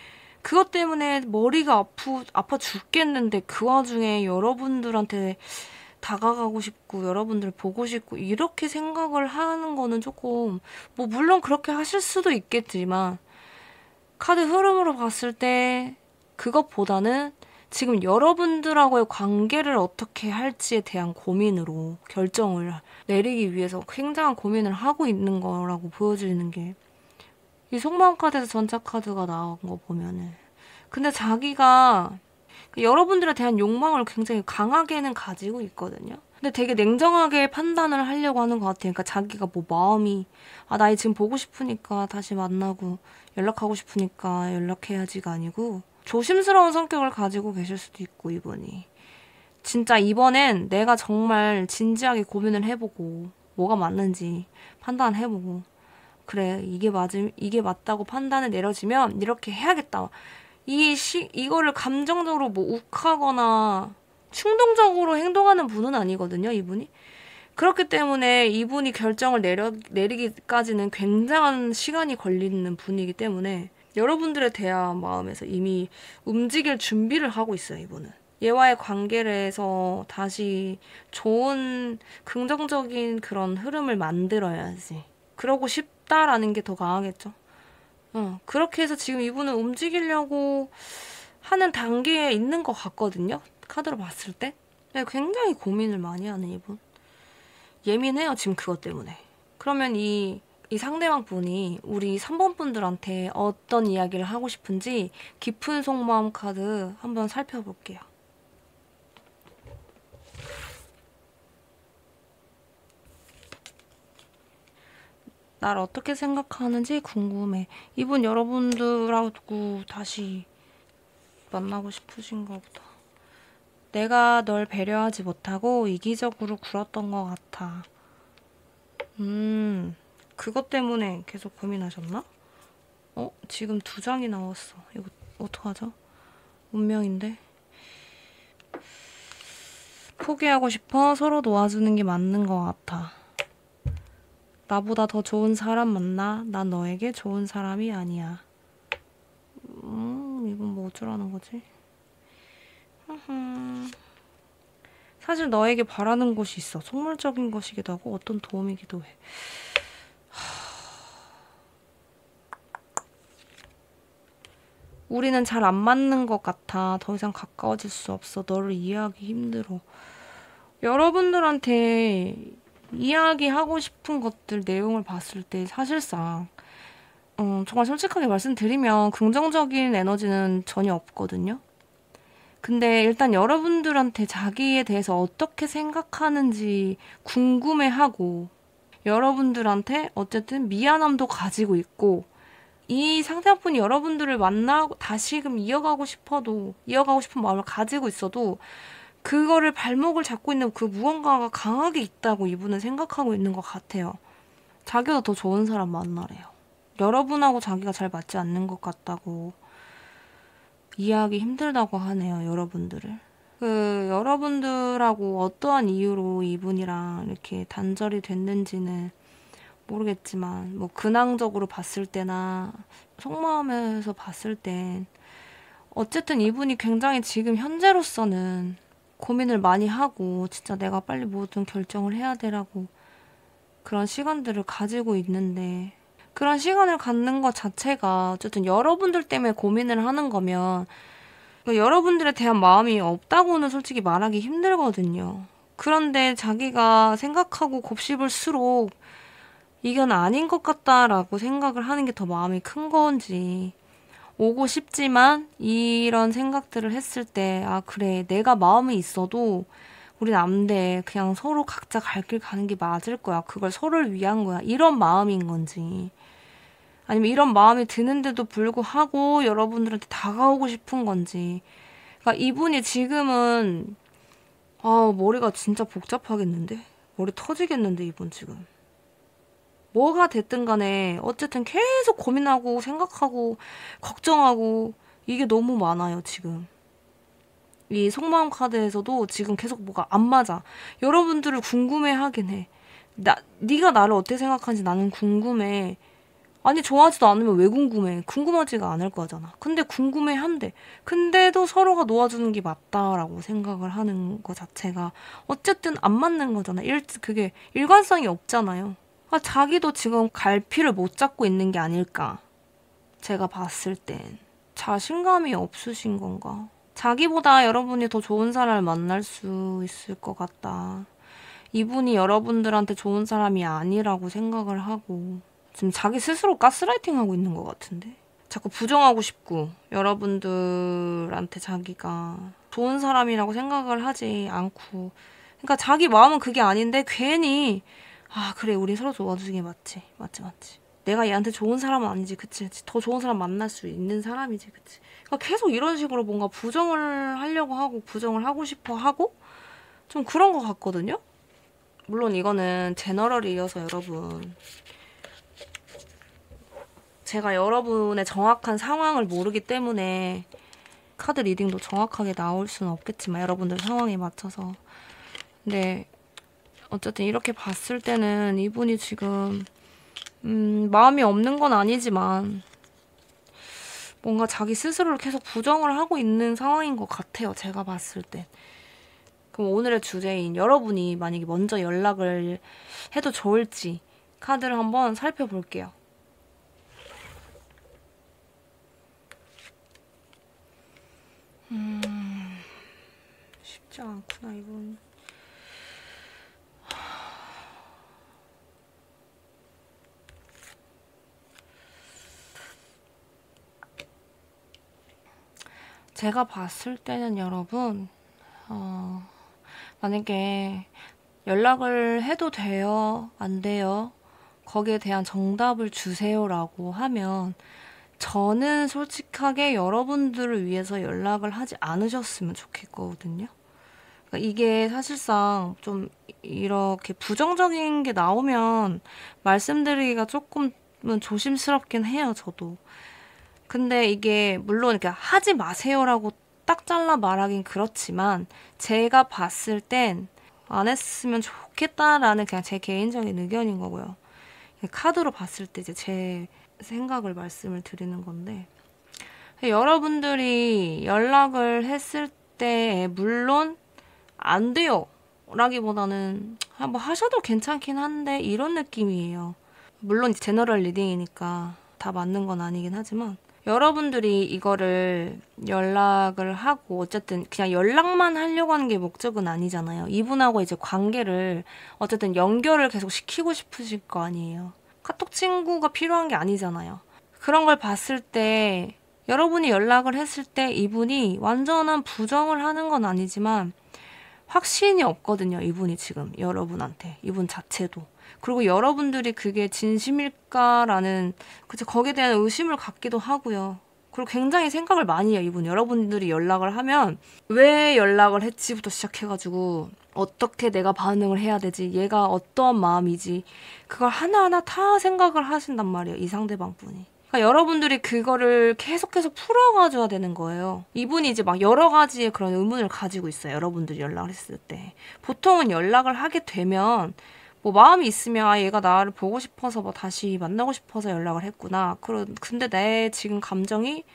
그것 때문에 머리가 아파 죽겠는데 그 와중에 여러분들한테 다가가고 싶고 여러분들 보고 싶고 이렇게 생각을 하는 거는 조금 뭐 물론 그렇게 하실 수도 있겠지만 카드 흐름으로 봤을 때 그것보다는 지금 여러분들하고의 관계를 어떻게 할지에 대한 고민으로 결정을 내리기 위해서 굉장한 고민을 하고 있는 거라고 보여지는 게 이 속마음 카드에서 전차 카드가 나온 거 보면은 근데 자기가 여러분들에 대한 욕망을 굉장히 강하게는 가지고 있거든요. 근데 되게 냉정하게 판단을 하려고 하는 것 같아요. 그러니까 자기가 뭐 마음이 나 지금 보고 싶으니까 다시 만나고 연락하고 싶으니까 연락해야지가 아니고 조심스러운 성격을 가지고 계실 수도 있고 이분이 진짜 이번엔 내가 정말 진지하게 고민을 해보고 뭐가 맞는지 판단해보고 그래 이게 맞다고 판단을 내려지면 이렇게 해야겠다. 이거를 감정적으로 뭐 욱하거나 충동적으로 행동하는 분은 아니거든요, 이분이. 그렇기 때문에 이분이 결정을 내리기까지는 굉장한 시간이 걸리는 분이기 때문에 여러분들에 대한 마음에서 이미 움직일 준비를 하고 있어요, 이분은. 얘와의 관계를 해서 다시 좋은 긍정적인 그런 흐름을 만들어야지. 그러고 싶다라는 게 더 강하겠죠. 그렇게 해서 지금 이분은 움직이려고 하는 단계에 있는 것 같거든요. 카드로 봤을 때. 네, 굉장히 고민을 많이 하는 이분. 예민해요, 지금 그것 때문에. 그러면 이 상대방 분이 우리 3번 분들한테 어떤 이야기를 하고 싶은지 깊은 속마음 카드 한번 살펴볼게요. 날 어떻게 생각하는지 궁금해. 이분 여러분들하고 다시 만나고 싶으신가 보다. 내가 널 배려하지 못하고 이기적으로 굴었던 것 같아. 그것 때문에 계속 고민하셨나? 지금 2장이 나왔어. 이거 어떡하죠? 운명인데. 포기하고 싶어 서로 놓아주는 게 맞는 것 같아. 나보다 더 좋은 사람 만나. 난 너에게 좋은 사람이 아니야. 이건 뭐 어쩌라는 거지? 사실 너에게 바라는 것이 있어. 속물적인 것이기도 하고 어떤 도움이기도 해. 우리는 잘 안 맞는 것 같아. 더 이상 가까워질 수 없어. 너를 이해하기 힘들어. 여러분들한테 이야기하고 싶은 것들 내용을 봤을 때 사실상 정말 솔직하게 말씀드리면 긍정적인 에너지는 전혀 없거든요. 근데 일단 여러분들한테 자기에 대해서 어떻게 생각하는지 궁금해하고 여러분들한테 어쨌든 미안함도 가지고 있고 이 상대분이 여러분들을 만나고 다시금 이어가고 싶은 마음을 가지고 있어도 그거를 발목을 잡고 있는 그 무언가가 강하게 있다고 이분은 생각하고 있는 것 같아요. 자기가 더 좋은 사람 만나래요. 여러분하고 자기가 잘 맞지 않는 것 같다고 이해하기 힘들다고 하네요, 여러분들을. 여러분들하고 어떠한 이유로 이분이랑 이렇게 단절이 됐는지는 모르겠지만, 뭐, 근황적으로 봤을 때나, 속마음에서 봤을 땐, 어쨌든 이분이 굉장히 지금 현재로서는 고민을 많이 하고, 진짜 내가 빨리 모든 결정을 해야 되라고 그런 시간들을 가지고 있는데, 그런 시간을 갖는 것 자체가 어쨌든 여러분들 때문에 고민을 하는 거면, 여러분들에 대한 마음이 없다고는 솔직히 말하기 힘들거든요. 그런데 자기가 생각하고 곱씹을수록 이건 아닌 것 같다라고 생각을 하는 게 더 마음이 큰 건지 오고 싶지만 이런 생각들을 했을 때 아 그래 내가 마음이 있어도 우린 안 돼. 그냥 서로 각자 갈 길 가는 게 맞을 거야. 그걸 서로를 위한 거야. 이런 마음인 건지 아니면 이런 마음이 드는데도 불구하고 여러분들한테 다가오고 싶은 건지 그러니까 이분이 지금은 머리가 진짜 복잡하겠는데? 머리 터지겠는데 이분 지금 뭐가 됐든 간에 어쨌든 계속 고민하고 생각하고 걱정하고 이게 너무 많아요, 지금. 이 속마음 카드에서도 지금 계속 뭐가 안 맞아. 여러분들을 궁금해 하긴 해. 네가 나를 어떻게 생각하는지 나는 궁금해. 아니, 좋아하지도 않으면 왜 궁금해? 궁금하지가 않을 거잖아. 근데 궁금해 한대. 근데도 서로가 놓아주는 게 맞다라고 생각을 하는 거 자체가 어쨌든 안 맞는 거잖아. 그게 일관성이 없잖아요. 자기도 지금 갈피를 못 잡고 있는 게 아닐까. 제가 봤을 땐. 자신감이 없으신 건가. 자기보다 여러분이 더 좋은 사람을 만날 수 있을 것 같다. 이분이 여러분들한테 좋은 사람이 아니라고 생각을 하고 지금 자기 스스로 가스라이팅 하고 있는 것 같은데. 자꾸 부정하고 싶고 여러분들한테 자기가 좋은 사람이라고 생각을 하지 않고 그러니까 자기 마음은 그게 아닌데 괜히 그래 우리 서로 도와주는 게 맞지 내가 얘한테 좋은 사람은 아니지 그치 더 좋은 사람 만날 수 있는 사람이지 그치 그러니까 계속 이런 식으로 뭔가 부정을 하려고 하고 부정을 하고 싶어 하고 좀 그런 것 같거든요. 물론 이거는 제너럴이어서 여러분 제가 여러분의 정확한 상황을 모르기 때문에 카드 리딩도 정확하게 나올 수는 없겠지만 여러분들 상황에 맞춰서 근데 어쨌든 이렇게 봤을 때는 이분이 지금 마음이 없는 건 아니지만 뭔가 자기 스스로를 계속 부정을 하고 있는 상황인 것 같아요. 제가 봤을 때. 그럼 오늘의 주제인 여러분이 만약에 먼저 연락을 해도 좋을지 카드를 한번 살펴볼게요. 쉽지 않구나 이분. 제가 봤을 때는 여러분, 만약에 연락을 해도 돼요? 안 돼요? 거기에 대한 정답을 주세요라고 하면 저는 솔직하게 여러분들을 위해서 연락을 하지 않으셨으면 좋겠거든요. 그러니까 이게 사실상 좀 이렇게 부정적인 게 나오면 말씀드리기가 조금은 조심스럽긴 해요, 저도. 근데 이게 물론 이렇게 하지 마세요라고 딱 잘라 말하긴 그렇지만 제가 봤을 땐 안 했으면 좋겠다라는 그냥 제 개인적인 의견인 거고요. 카드로 봤을 때 이제 제 생각을 말씀을 드리는 건데 여러분들이 연락을 했을 때 물론 안 돼요 라기보다는 뭐 하셔도 괜찮긴 한데 이런 느낌이에요. 물론 제너럴 리딩이니까 다 맞는 건 아니긴 하지만 여러분들이 이거를 연락을 하고 어쨌든 그냥 연락만 하려고 하는 게 목적은 아니잖아요. 이분하고 이제 관계를 어쨌든 연결을 계속 시키고 싶으실 거 아니에요. 카톡 친구가 필요한 게 아니잖아요. 그런 걸 봤을 때 여러분이 연락을 했을 때 이분이 완전한 부정을 하는 건 아니지만 확신이 없거든요. 이분이 지금 여러분한테. 이분 자체도. 그리고 여러분들이 그게 진심일까라는 그쵸 거기에 대한 의심을 갖기도 하고요. 그리고 굉장히 생각을 많이 해요. 이분 여러분들이 연락을 하면 왜 연락을 했지부터 시작해가지고 어떻게 내가 반응을 해야 되지? 얘가 어떠한 마음이지? 그걸 하나하나 다 생각을 하신단 말이에요. 이 상대방 분이. 그러니까 여러분들이 그거를 계속 풀어가줘야 되는 거예요. 이분이 이제 막 여러 가지의 그런 의문을 가지고 있어요. 여러분들이 연락을 했을 때. 보통은 연락을 하게 되면 뭐 마음이 있으면 아 얘가 나를 보고 싶어서 뭐 다시 만나고 싶어서 연락을 했구나. 근데 내 지금 감정이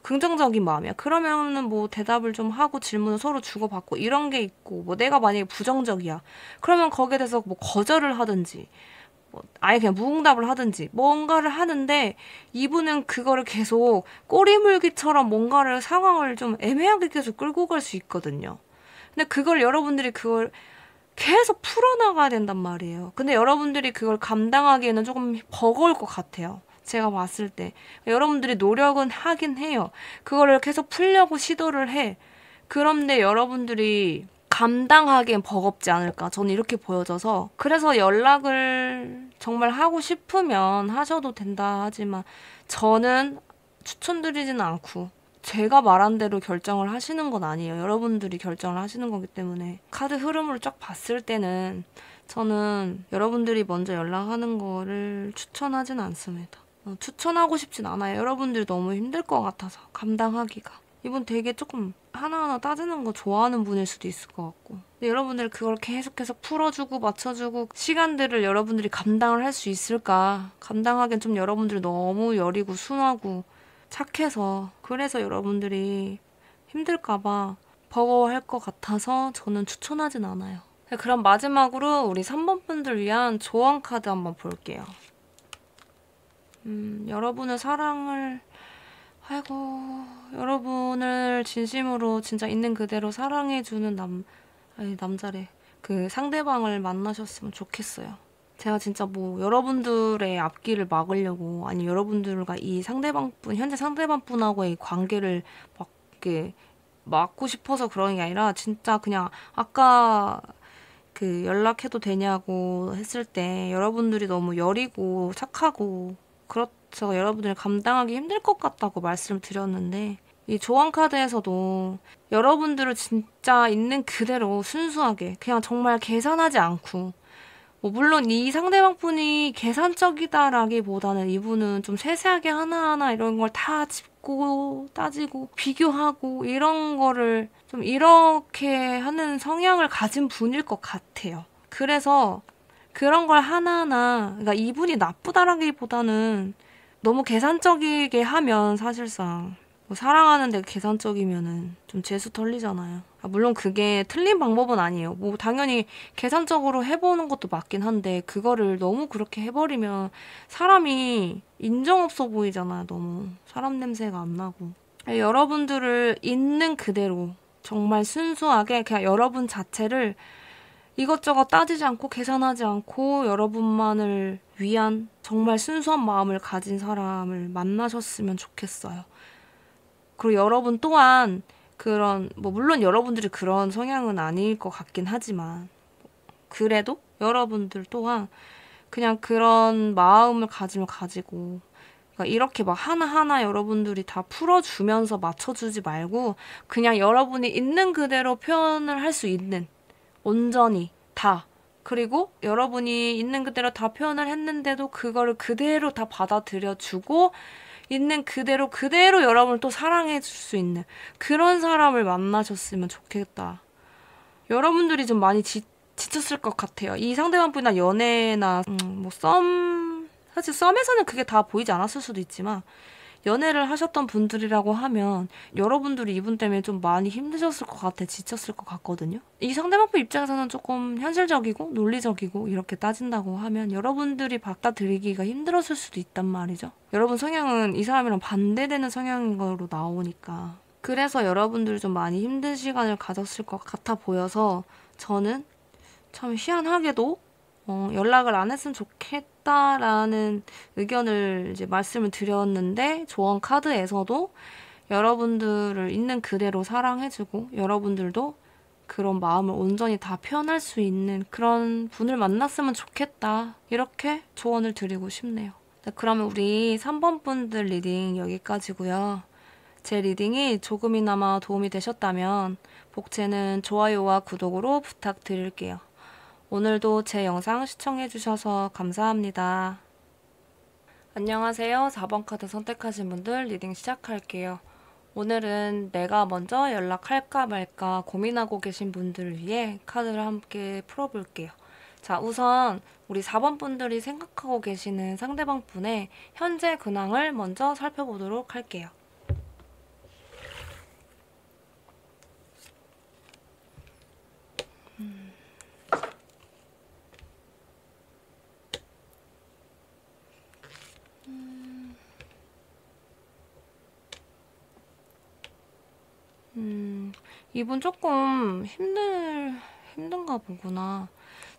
긍정적인 마음이야. 그러면은 뭐 대답을 좀 하고 질문을 서로 주고받고 이런 게 있고 뭐 내가 만약에 부정적이야. 그러면 거기에 대해서 뭐 거절을 하든지 뭐 아예 그냥 무응답을 하든지 뭔가를 하는데 이분은 그거를 계속 꼬리물기처럼 뭔가를 상황을 좀 애매하게 계속 끌고 갈 수 있거든요. 근데 그걸 여러분들이 그걸 계속 풀어나가야 된단 말이에요. 근데 여러분들이 그걸 감당하기에는 조금 버거울 것 같아요. 제가 봤을 때. 여러분들이 노력은 하긴 해요. 그거를 계속 풀려고 시도를 해. 그런데 여러분들이 감당하기엔 버겁지 않을까. 저는 이렇게 보여져서. 그래서 연락을 정말 하고 싶으면 하셔도 된다 하지만 저는 추천드리지는 않고 제가 말한 대로 결정을 하시는 건 아니에요. 여러분들이 결정을 하시는 거기 때문에 카드 흐름을 쫙 봤을 때는 저는 여러분들이 먼저 연락하는 거를 추천하진 않습니다. 추천하고 싶진 않아요. 여러분들이 너무 힘들 것 같아서 감당하기가. 이분 되게 조금 하나하나 따지는 거 좋아하는 분일 수도 있을 것 같고 근데 여러분들이 그걸 계속해서 풀어주고 맞춰주고 시간들을 여러분들이 감당을 할 수 있을까? 감당하기엔 좀 여러분들이 너무 여리고 순하고 착해서 그래서 여러분들이 힘들까봐 버거워할 것 같아서 저는 추천하진 않아요. 그럼 마지막으로 우리 3번 분들 위한 조언 카드 한번 볼게요. 여러분의 사랑을 여러분을 진심으로 진짜 있는 그대로 사랑해주는 남자래. 그 상대방을 만나셨으면 좋겠어요. 제가 진짜 뭐 여러분들의 앞길을 막으려고 아니 여러분들과 이 현재 상대방 분하고의 관계를 막 이렇게 막고 싶어서 그러는 게 아니라 진짜 그냥 아까 그 연락해도 되냐고 했을 때 여러분들이 너무 여리고 착하고 그렇죠. 여러분들이 감당하기 힘들 것 같다고 말씀을 드렸는데 이 조언 카드에서도 여러분들을 진짜 있는 그대로 순수하게 그냥 정말 계산하지 않고 뭐 물론 이 상대방 분이 계산적이다라기보다는 이분은 좀 세세하게 하나하나 이런 걸 다 짚고 따지고 비교하고 이런 거를 좀 이렇게 하는 성향을 가진 분일 것 같아요. 그래서 그런 걸 하나하나 그러니까 이분이 나쁘다라기보다는 너무 계산적이게 하면 사실상 뭐 사랑하는데 계산적이면은 좀 재수 털리잖아요. 물론 그게 틀린 방법은 아니에요. 뭐 당연히 계산적으로 해보는 것도 맞긴 한데 그거를 너무 그렇게 해버리면 사람이 인정 없어 보이잖아요. 너무 사람 냄새가 안 나고. 여러분들을 있는 그대로 정말 순수하게 그냥 여러분 자체를 이것저것 따지지 않고 계산하지 않고 여러분만을 위한 정말 순수한 마음을 가진 사람을 만나셨으면 좋겠어요. 그리고 여러분 또한 그런, 뭐, 물론 여러분들이 그런 성향은 아닐 것 같긴 하지만, 그래도 여러분들 또한 그냥 그런 마음을 가지고, 그러니까 이렇게 막 하나하나 여러분들이 다 풀어주면서 맞춰주지 말고, 그냥 여러분이 있는 그대로 표현을 할 수 있는, 온전히 다. 그리고 여러분이 있는 그대로 다 표현을 했는데도 그거를 그대로 다 받아들여주고, 있는 그대로 여러분을 또 사랑해 줄 수 있는 그런 사람을 만나셨으면 좋겠다. 여러분들이 좀 많이 지쳤을 것 같아요. 이 상대방분이나 연애나 뭐 사실 썸에서는 그게 다 보이지 않았을 수도 있지만 연애를 하셨던 분들이라고 하면 여러분들이 이분 때문에 좀 많이 힘드셨을 것 같아. 지쳤을 것 같거든요. 이 상대방분 입장에서는 조금 현실적이고 논리적이고 이렇게 따진다고 하면 여러분들이 받아들이기가 힘들었을 수도 있단 말이죠. 여러분 성향은 이 사람이랑 반대되는 성향인 거로 나오니까. 그래서 여러분들이 좀 많이 힘든 시간을 가졌을 것 같아 보여서 저는 참 희한하게도 연락을 안 했으면 좋겠다라는 의견을 이제 말씀을 드렸는데 조언 카드에서도 여러분들을 있는 그대로 사랑해주고 여러분들도 그런 마음을 온전히 다 표현할 수 있는 그런 분을 만났으면 좋겠다. 이렇게 조언을 드리고 싶네요. 네, 그러면 우리 3번 분들 리딩 여기까지고요. 제 리딩이 조금이나마 도움이 되셨다면 복채는 좋아요와 구독으로 부탁드릴게요. 오늘도 제 영상 시청해주셔서 감사합니다. 안녕하세요. 4번 카드 선택하신 분들 리딩 시작할게요. 오늘은 내가 먼저 연락할까 말까 고민하고 계신 분들을 위해 카드를 함께 풀어볼게요. 자, 우선 우리 4번 분들이 생각하고 계시는 상대방 분의 현재 근황을 먼저 살펴보도록 할게요. 이분 조금 힘든가 보구나.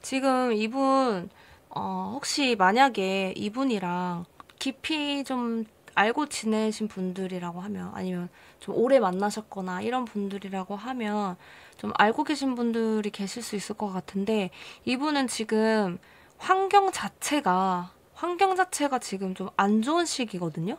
지금 이분, 혹시 만약에 이분이랑 깊이 좀 알고 지내신 분들이라고 하면, 아니면 좀 오래 만나셨거나 이런 분들이라고 하면, 좀 알고 계신 분들이 계실 수 있을 것 같은데, 이분은 지금 환경 자체가 지금 좀 안 좋은 시기거든요?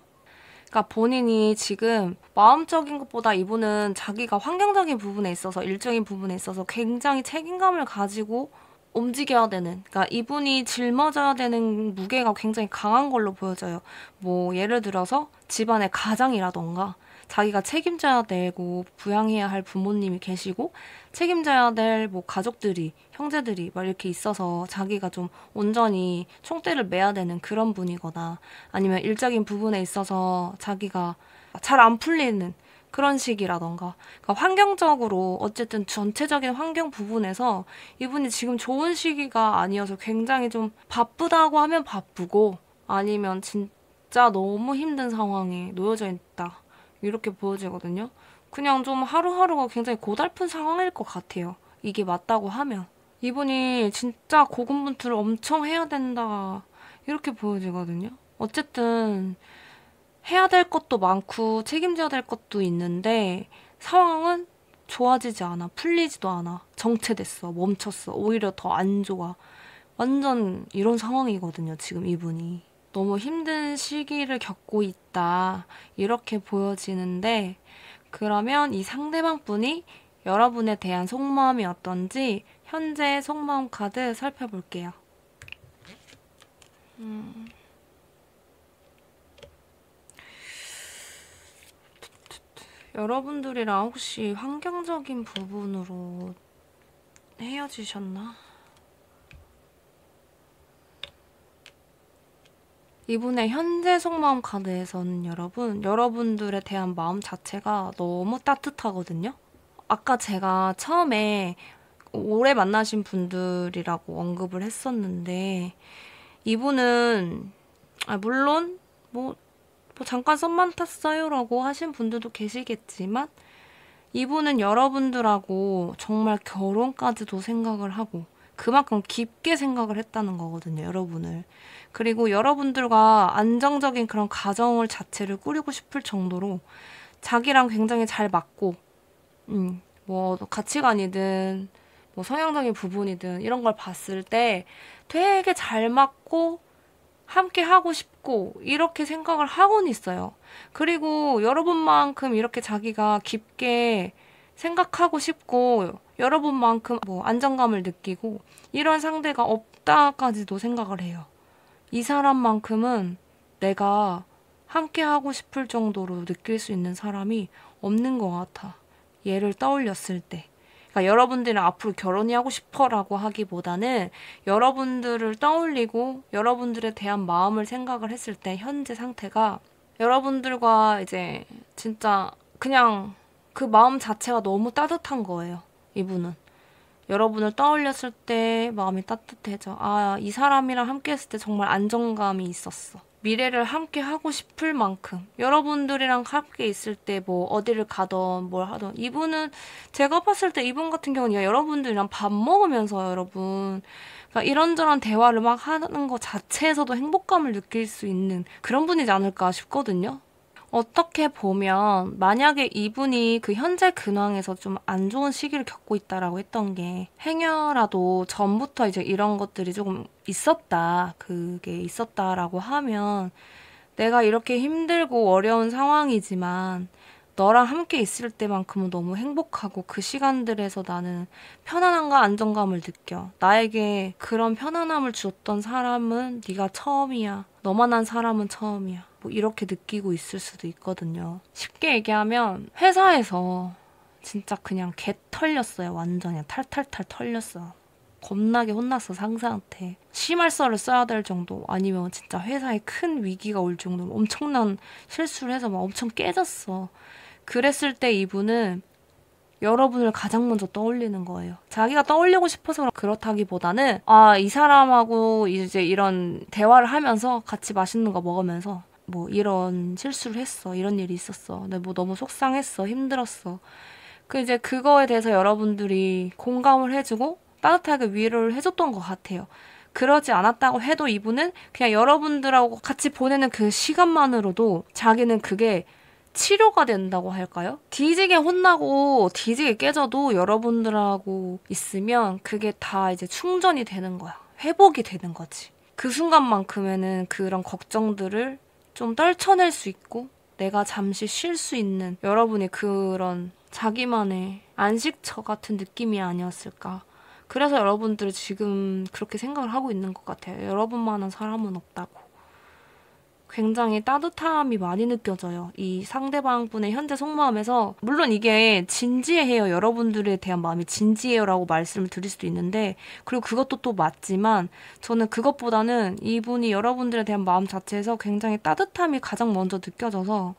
그러니까 본인이 지금 마음적인 것보다 이분은 자기가 환경적인 부분에 있어서 일적인 부분에 있어서 굉장히 책임감을 가지고 움직여야 되는, 그러니까 이분이 짊어져야 되는 무게가 굉장히 강한 걸로 보여져요. 뭐 예를 들어서 집안의 가장이라던가 자기가 책임져야 되고 부양해야 할 부모님이 계시고 책임져야 될 뭐 가족들이 형제들이 막 이렇게 있어서 자기가 좀 온전히 총대를 매야 되는 그런 분이거나 아니면 일적인 부분에 있어서 자기가 잘 안 풀리는 그런 식이라던가 그러니까 환경적으로 어쨌든 전체적인 환경 부분에서 이분이 지금 좋은 시기가 아니어서 굉장히 좀 바쁘다고 하면 바쁘고 아니면 진짜 너무 힘든 상황에 놓여져 있다. 이렇게 보여지거든요. 그냥 좀 하루하루가 굉장히 고달픈 상황일 것 같아요. 이게 맞다고 하면. 이분이 진짜 고군분투를 엄청 해야 된다. 이렇게 보여지거든요. 어쨌든 해야 될 것도 많고 책임져야 될 것도 있는데 상황은 좋아지지 않아. 풀리지도 않아. 정체됐어. 멈췄어. 오히려 더 안 좋아. 완전 이런 상황이거든요. 지금 이분이. 너무 힘든 시기를 겪고 있다. 이렇게 보여지는데 그러면 이 상대방 분이 여러분에 대한 속마음이 어떤지 현재 속마음 카드 살펴볼게요. 여러분들이랑 혹시 환경적인 부분으로 헤어지셨나? 이분의 현재 속마음 카드에서는 여러분들에 대한 마음 자체가 너무 따뜻하거든요. 아까 제가 처음에 오래 만나신 분들이라고 언급을 했었는데 이분은 물론 뭐 잠깐 썸만 탔어요라고 하신 분들도 계시겠지만 이분은 여러분들하고 정말 결혼까지도 생각을 하고 그만큼 깊게 생각을 했다는 거거든요, 여러분을. 그리고 여러분들과 안정적인 그런 가정을 자체를 꾸리고 싶을 정도로 자기랑 굉장히 잘 맞고, 뭐 가치관이든 뭐 성향적인 부분이든 이런 걸 봤을 때 되게 잘 맞고 함께 하고 싶고 이렇게 생각을 하고는 있어요. 그리고 여러분만큼 이렇게 자기가 깊게 생각하고 싶고 여러분만큼 뭐 안정감을 느끼고 이런 상대가 없다까지도 생각을 해요. 이 사람만큼은 내가 함께 하고 싶을 정도로 느낄 수 있는 사람이 없는 것 같아. 얘를 떠올렸을 때. 그러니까 여러분들은 앞으로 결혼이 하고 싶어라고 하기보다는 여러분들을 떠올리고 여러분들에 대한 마음을 생각을 했을 때 현재 상태가 여러분들과 이제 진짜 그냥 그 마음 자체가 너무 따뜻한 거예요. 이분은. 여러분을 떠올렸을 때 마음이 따뜻해져. 아, 이 사람이랑 함께 했을 때 정말 안정감이 있었어. 미래를 함께 하고 싶을 만큼 여러분들이랑 함께 있을 때 뭐 어디를 가던 뭘 하던 이분은 제가 봤을 때 이분 같은 경우는 여러분들이랑 밥 먹으면서 여러분 그러니까 이런저런 대화를 막 하는 것 자체에서도 행복감을 느낄 수 있는 그런 분이지 않을까 싶거든요. 어떻게 보면 만약에 이분이 그 현재 근황에서 좀 안 좋은 시기를 겪고 있다라고 했던 게 행여라도 전부터 이제 이런 것들이 조금 있었다, 그게 있었다라고 하면 내가 이렇게 힘들고 어려운 상황이지만 너랑 함께 있을 때만큼은 너무 행복하고 그 시간들에서 나는 편안함과 안정감을 느껴. 나에게 그런 편안함을 주었던 사람은 네가 처음이야. 너만한 사람은 처음이야. 뭐 이렇게 느끼고 있을 수도 있거든요. 쉽게 얘기하면 회사에서 진짜 그냥 개 털렸어요. 완전히 탈탈탈 털렸어. 겁나게 혼났어, 상사한테. 심할서를 써야 될 정도 아니면 진짜 회사에 큰 위기가 올 정도로 엄청난 실수를 해서 막 엄청 깨졌어. 그랬을 때 이분은 여러분을 가장 먼저 떠올리는 거예요. 자기가 떠올리고 싶어서 그렇다기보다는 아, 이 사람하고 이제 이런 대화를 하면서 같이 맛있는 거 먹으면서 뭐 이런 실수를 했어. 이런 일이 있었어. 근데 뭐 너무 속상했어. 힘들었어. 그 이제 그거에 대해서 여러분들이 공감을 해주고 따뜻하게 위로를 해줬던 것 같아요. 그러지 않았다고 해도 이분은 그냥 여러분들하고 같이 보내는 그 시간만으로도 자기는 그게 치료가 된다고 할까요? 뒤지게 혼나고 뒤지게 깨져도 여러분들하고 있으면 그게 다 이제 충전이 되는 거야. 회복이 되는 거지. 그 순간만큼에는 그런 걱정들을 좀 떨쳐낼 수 있고 내가 잠시 쉴 수 있는 여러분이 그런 자기만의 안식처 같은 느낌이 아니었을까. 그래서 여러분들 지금 그렇게 생각을 하고 있는 것 같아요. 여러분만한 사람은 없다고. 굉장히 따뜻함이 많이 느껴져요. 이 상대방 분의 현재 속마음에서 물론 이게 진지해요. 여러분들에 대한 마음이 진지해요라고 말씀을 드릴 수도 있는데 그리고 그것도 또 맞지만 저는 그것보다는 이분이 여러분들에 대한 마음 자체에서 굉장히 따뜻함이 가장 먼저 느껴져서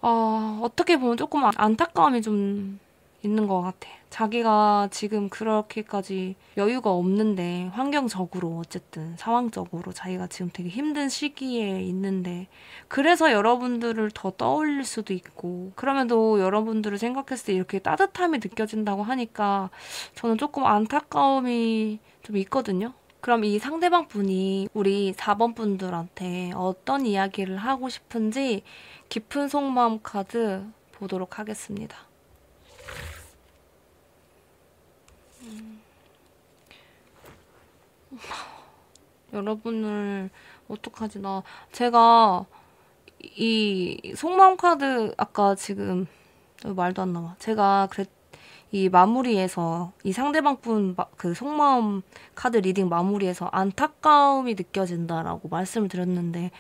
어떻게 보면 조금 안타까움이 좀 있는 것 같아. 자기가 지금 그렇게까지 여유가 없는데 환경적으로 어쨌든 상황적으로 자기가 지금 되게 힘든 시기에 있는데 그래서 여러분들을 더 떠올릴 수도 있고 그러면도 여러분들을 생각했을 때 이렇게 따뜻함이 느껴진다고 하니까 저는 조금 안타까움이 좀 있거든요. 그럼 이 상대방 분이 우리 4번 분들한테 어떤 이야기를 하고 싶은지 깊은 속마음 카드 보도록 하겠습니다. 여러분을 어떡하지 제가 이 속마음 카드 아까 지금 말도 안 나와. 제가 이 마무리에서 이 상대방 분 그 속마음 카드 리딩 마무리에서 안타까움이 느껴진다라고 말씀을 드렸는데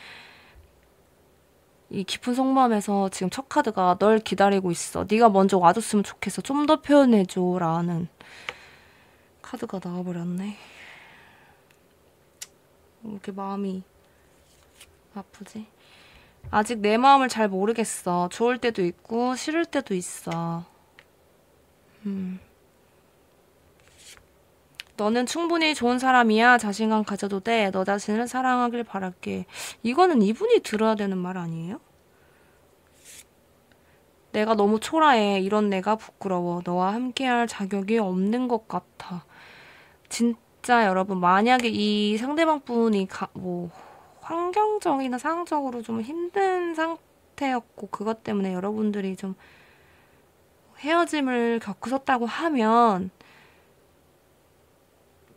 이 깊은 속마음에서 지금 첫 카드가 널 기다리고 있어. 네가 먼저 와줬으면 좋겠어. 좀 더 표현해줘 라는 카드가 나와버렸네. 왜 이렇게 마음이 아프지? 아직 내 마음을 잘 모르겠어. 좋을 때도 있고 싫을 때도 있어. 너는 충분히 좋은 사람이야. 자신감 가져도 돼. 너 자신을 사랑하길 바랄게. 이거는 이분이 들어야 되는 말 아니에요? 내가 너무 초라해. 이런 내가 부끄러워. 너와 함께할 자격이 없는 것 같아. 진짜 여러분 만약에 이 상대방 분이 환경적이나 상황적으로 좀 힘든 상태였고 그것 때문에 여러분들이 좀 헤어짐을 겪으셨다고 하면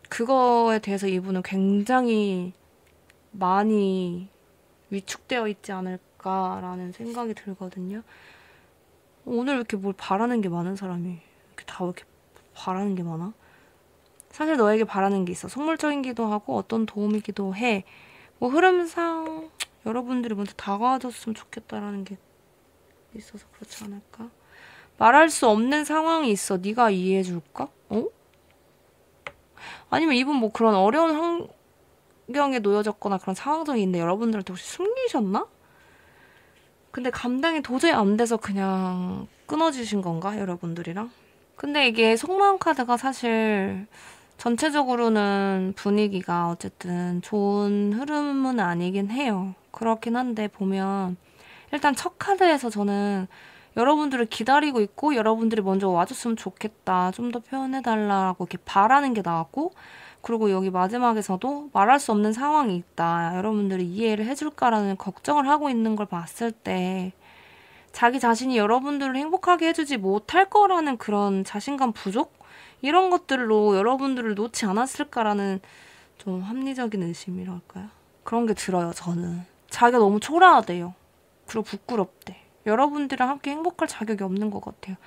그거에 대해서 이분은 굉장히 많이 위축되어 있지 않을까라는 생각이 들거든요. 오늘 왜 이렇게 뭘 바라는 게 많은 사람이 이렇게 다 왜 이렇게 바라는 게 많아? 사실 너에게 바라는 게 있어. 속물적이기도 하고 어떤 도움이기도 해. 뭐 흐름상 여러분들이 먼저 다가와줬으면 좋겠다라는 게 있어서 그렇지 않을까? 말할 수 없는 상황이 있어. 네가 이해해 줄까? 어? 아니면 이분 뭐 그런 어려운 환경에 놓여졌거나 그런 상황적이 있는데 여러분들한테 혹시 숨기셨나? 근데 감당이 도저히 안 돼서 그냥 끊어지신 건가? 여러분들이랑? 근데 이게 속마음 카드가 사실 전체적으로는 분위기가 어쨌든 좋은 흐름은 아니긴 해요. 그렇긴 한데 보면 일단 첫 카드에서 저는 여러분들을 기다리고 있고 여러분들이 먼저 와줬으면 좋겠다. 좀 더 표현해달라고 이렇게 바라는 게 나왔고 그리고 여기 마지막에서도 말할 수 없는 상황이 있다. 여러분들이 이해를 해줄까라는 걱정을 하고 있는 걸 봤을 때 자기 자신이 여러분들을 행복하게 해주지 못할 거라는 그런 자신감 부족? 이런 것들로 여러분들을 놓지 않았을까라는 좀 합리적인 의심이랄까요? 그런 게 들어요, 저는. 자기가 너무 초라하대요. 그리고 부끄럽대. 여러분들이랑 함께 행복할 자격이 없는 것 같아요.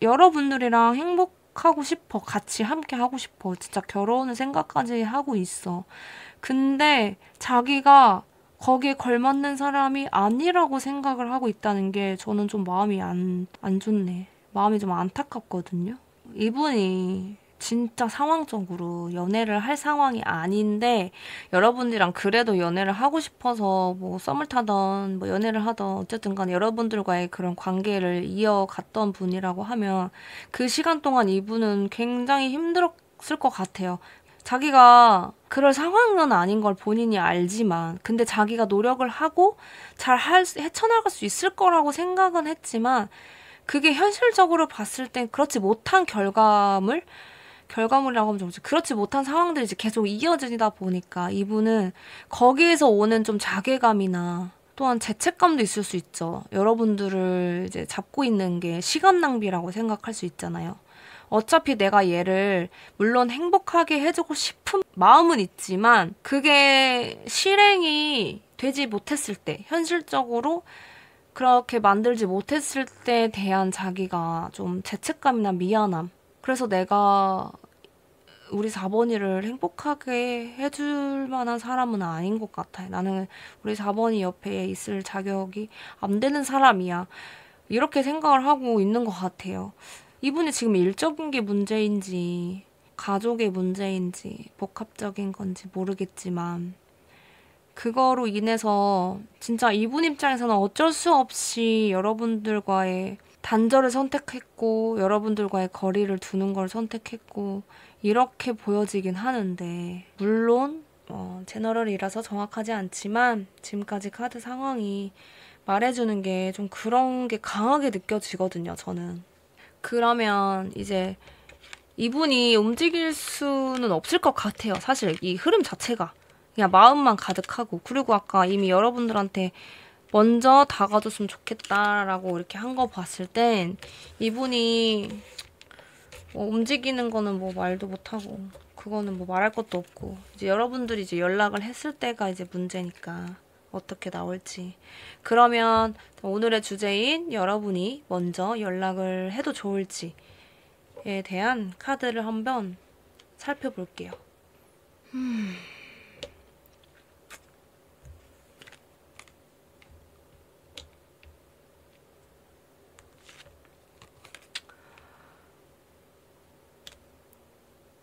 여러분들이랑 행복하고 싶어. 같이 함께 하고 싶어. 진짜 결혼을 생각까지 하고 있어. 근데 자기가 거기에 걸맞는 사람이 아니라고 생각을 하고 있다는 게 저는 좀 마음이 안 좋네. 마음이 좀 안타깝거든요. 이분이 진짜 상황적으로 연애를 할 상황이 아닌데 여러분들이랑 그래도 연애를 하고 싶어서 뭐 썸을 타던 뭐 연애를 하던 어쨌든 간에 여러분들과의 그런 관계를 이어갔던 분이라고 하면 그 시간 동안 이분은 굉장히 힘들었을 것 같아요. 자기가 그럴 상황은 아닌 걸 본인이 알지만 근데 자기가 노력을 하고 헤쳐나갈 수 있을 거라고 생각은 했지만 그게 현실적으로 봤을 땐 그렇지 못한 결과물이라고 하면 좀 그렇지 못한 상황들이 이제 계속 이어지다 보니까 이분은 거기에서 오는 좀 자괴감이나 또한 죄책감도 있을 수 있죠. 여러분들을 이제 잡고 있는 게 시간 낭비라고 생각할 수 있잖아요. 어차피 내가 얘를 물론 행복하게 해주고 싶은 마음은 있지만 그게 실행이 되지 못했을 때 현실적으로 그렇게 만들지 못했을 때에 대한 자기가 좀 죄책감이나 미안함. 그래서 내가 우리 4번이를 행복하게 해줄 만한 사람은 아닌 것 같아. 나는 우리 4번이 옆에 있을 자격이 안 되는 사람이야. 이렇게 생각을 하고 있는 것 같아요. 이분이 지금 일적인 게 문제인지 가족의 문제인지 복합적인 건지 모르겠지만 그거로 인해서 진짜 이분 입장에서는 어쩔 수 없이 여러분들과의 단절을 선택했고 여러분들과의 거리를 두는 걸 선택했고 이렇게 보여지긴 하는데 물론 제너럴이라서 정확하지 않지만 지금까지 카드 상황이 말해주는 게 좀 그런 게 강하게 느껴지거든요, 저는. 그러면 이제 이분이 움직일 수는 없을 것 같아요. 사실 이 흐름 자체가. 그냥 마음만 가득하고. 그리고 아까 이미 여러분들한테 먼저 다가줬으면 좋겠다라고 이렇게 한 거 봤을 땐 이분이 뭐 움직이는 거는 뭐 말도 못하고 그거는 뭐 말할 것도 없고 이제 여러분들이 이제 연락을 했을 때가 이제 문제니까 어떻게 나올지. 그러면 오늘의 주제인 여러분이 먼저 연락을 해도 좋을지에 대한 카드를 한번 살펴볼게요.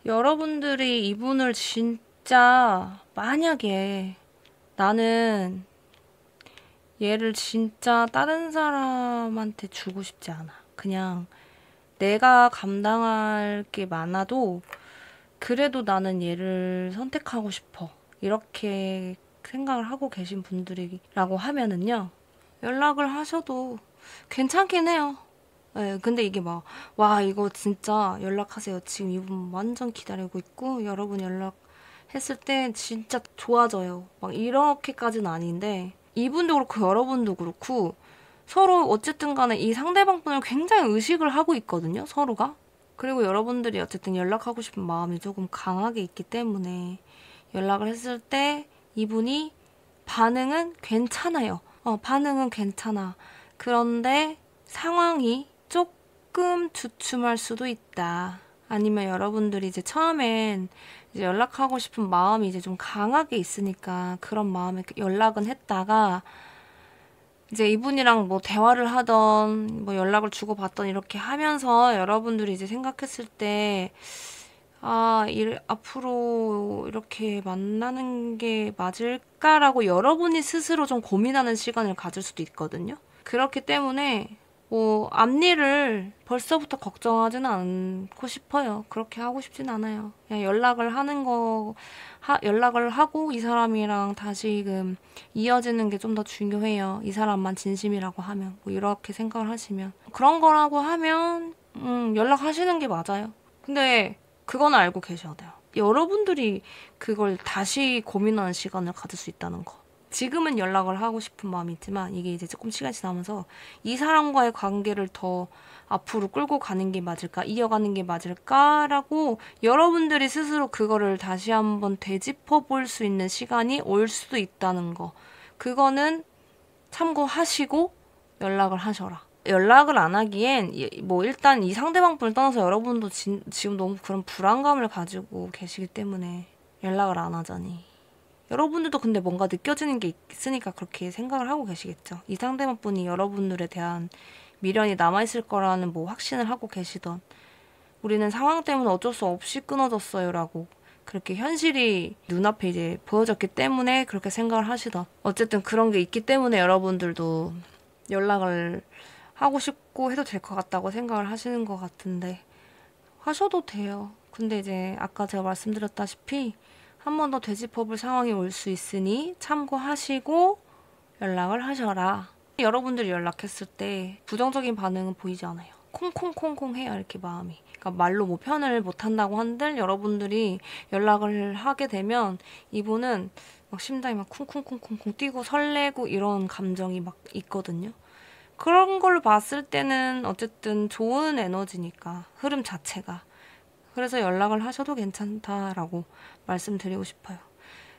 여러분들이 이분을 진짜 만약에 나는 얘를 진짜 다른 사람한테 주고 싶지 않아. 그냥 내가 감당할 게 많아도 그래도 나는 얘를 선택하고 싶어. 이렇게 생각을 하고 계신 분들이라고 하면은요. 연락을 하셔도 괜찮긴 해요. 네, 근데 이게 막, 와, 이거 진짜 연락하세요. 지금 이분 완전 기다리고 있고, 여러분 연락했을 때 진짜 좋아져요. 막 이렇게까지는 아닌데, 이분도 그렇고, 여러분도 그렇고, 서로 어쨌든 간에 이 상대방분을 굉장히 의식을 하고 있거든요, 서로가. 그리고 여러분들이 어쨌든 연락하고 싶은 마음이 조금 강하게 있기 때문에 연락을 했을 때 이분이 반응은 괜찮아요. 반응은 괜찮아. 그런데 상황이 조금 주춤할 수도 있다. 아니면 여러분들이 이제 처음엔 이제 연락하고 싶은 마음이 이제 좀 강하게 있으니까 그런 마음에 연락은 했다가 이제 이분이랑 뭐 대화를 하던 뭐 연락을 주고받던 이렇게 하면서 여러분들이 이제 생각했을 때 앞으로 이렇게 만나는 게 맞을까라고 여러분이 스스로 좀 고민하는 시간을 가질 수도 있거든요. 그렇기 때문에 뭐 앞일을 벌써부터 걱정하지는 않고 싶어요. 그렇게 하고 싶진 않아요. 그냥 연락을 하고 이 사람이랑 다시금 이어지는 게 좀 더 중요해요. 이 사람만 진심이라고 하면 뭐 이렇게 생각을 하시면 그런 거라고 하면 연락하시는 게 맞아요. 근데 그건 알고 계셔야 돼요. 여러분들이 그걸 다시 고민하는 시간을 가질 수 있다는 거. 지금은 연락을 하고 싶은 마음이 있지만 이게 이제 조금 시간이 지나면서 이 사람과의 관계를 더 앞으로 끌고 가는 게 맞을까, 이어가는 게 맞을까라고 여러분들이 스스로 그거를 다시 한번 되짚어 볼 수 있는 시간이 올 수도 있다는 거. 그거는 참고하시고 연락을 하셔라. 연락을 안 하기엔 뭐 일단 이 상대방 분을 떠나서 여러분도 지금 너무 그런 불안감을 가지고 계시기 때문에 연락을 안 하자니. 여러분들도 근데 뭔가 느껴지는 게 있으니까 그렇게 생각을 하고 계시겠죠. 이 상대방 분이 여러분들에 대한 미련이 남아있을 거라는 뭐 확신을 하고 계시던 우리는 상황 때문에 어쩔 수 없이 끊어졌어요 라고 그렇게 현실이 눈앞에 이제 보여졌기 때문에 그렇게 생각을 하시던 어쨌든 그런 게 있기 때문에 여러분들도 연락을 하고 싶고 해도 될 것 같다고 생각을 하시는 것 같은데 하셔도 돼요. 근데 이제 아까 제가 말씀드렸다시피 한 번 더 되짚어볼 상황이 올 수 있으니 참고하시고 연락을 하셔라. 여러분들이 연락했을 때 부정적인 반응은 보이지 않아요. 콩콩콩콩 해요, 이렇게 마음이. 그러니까 말로 뭐 표현을 못한다고 한들 여러분들이 연락을 하게 되면 이분은 막 심장이 막 쿵쿵쿵쿵쿵 뛰고 설레고 이런 감정이 막 있거든요. 그런 걸로 봤을 때는 어쨌든 좋은 에너지니까 흐름 자체가. 그래서 연락을 하셔도 괜찮다라고 말씀드리고 싶어요.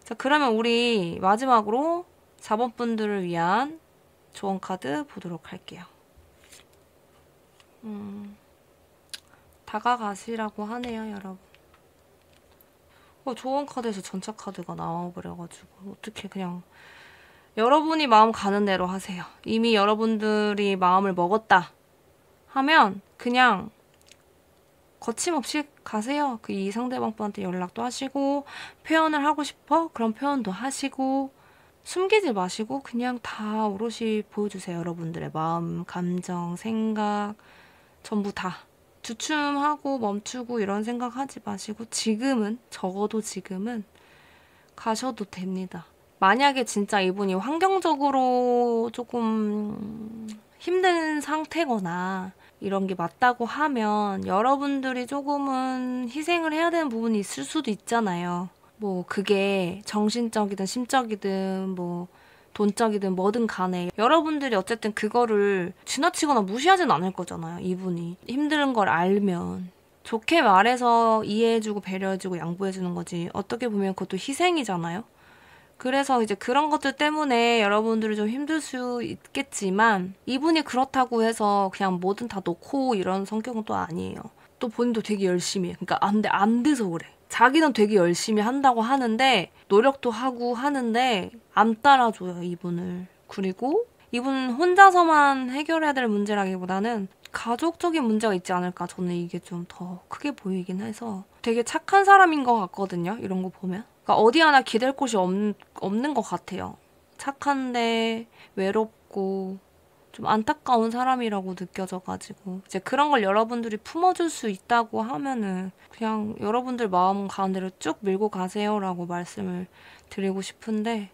자, 그러면 우리 마지막으로 4번 분들을 위한 조언 카드 보도록 할게요. 다가가시라고 하네요, 여러분. 조언 카드에서 전차 카드가 나와버려가지고 어떻게 그냥 여러분이 마음 가는 대로 하세요. 이미 여러분들이 마음을 먹었다 하면 그냥 거침없이 가세요. 이 상대방 분한테 연락도 하시고 표현을 하고 싶어? 그런 표현도 하시고 숨기지 마시고 그냥 다 오롯이 보여주세요. 여러분들의 마음, 감정, 생각 전부 다. 주춤하고 멈추고 이런 생각 하지 마시고 지금은 적어도 지금은 가셔도 됩니다. 만약에 진짜 이분이 환경적으로 조금 힘든 상태거나 이런 게 맞다고 하면 여러분들이 조금은 희생을 해야 되는 부분이 있을 수도 있잖아요. 뭐 그게 정신적이든 심적이든 뭐 돈적이든 뭐든 간에 여러분들이 어쨌든 그거를 지나치거나 무시하진 않을 거잖아요. 이분이 힘든 걸 알면 좋게 말해서 이해해주고 배려해주고 양보해주는 거지 어떻게 보면 그것도 희생이잖아요. 그래서 이제 그런 것들 때문에 여러분들이 좀 힘들 수 있겠지만 이분이 그렇다고 해서 그냥 뭐든 다 놓고 이런 성격은 또 아니에요. 또 본인도 되게 열심히 해. 그러니까 안 돼서 그래. 자기는 되게 열심히 한다고 하는데 노력도 하고 하는데 안 따라줘요, 이분을. 그리고 이분은 혼자서만 해결해야 될 문제라기보다는 가족적인 문제가 있지 않을까. 저는 이게 좀 더 크게 보이긴 해서 되게 착한 사람인 것 같거든요, 이런 거 보면. 그러니까 어디 하나 기댈 곳이 없는 것 같아요. 착한데 외롭고 좀 안타까운 사람이라고 느껴져가지고 이제 그런 걸 여러분들이 품어줄 수 있다고 하면은 그냥 여러분들 마음 가는 대로 쭉 밀고 가세요라고 말씀을 드리고 싶은데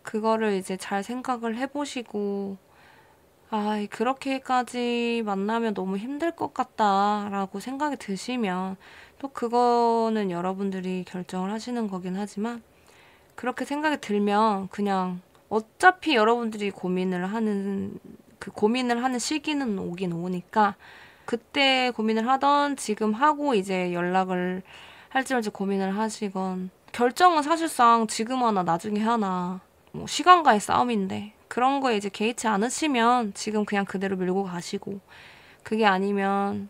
그거를 이제 잘 생각을 해보시고 그렇게까지 만나면 너무 힘들 것 같다라고 생각이 드시면 또 그거는 여러분들이 결정을 하시는 거긴 하지만 그렇게 생각이 들면 그냥 어차피 여러분들이 고민을 하는 그 고민을 하는 시기는 오긴 오니까 그때 고민을 하던 지금 하고 이제 연락을 할지 말지 고민을 하시건 결정은 사실상 지금 하나 나중에 하나 뭐 시간과의 싸움인데 그런 거에 이제 개의치 않으시면 지금 그냥 그대로 밀고 가시고 그게 아니면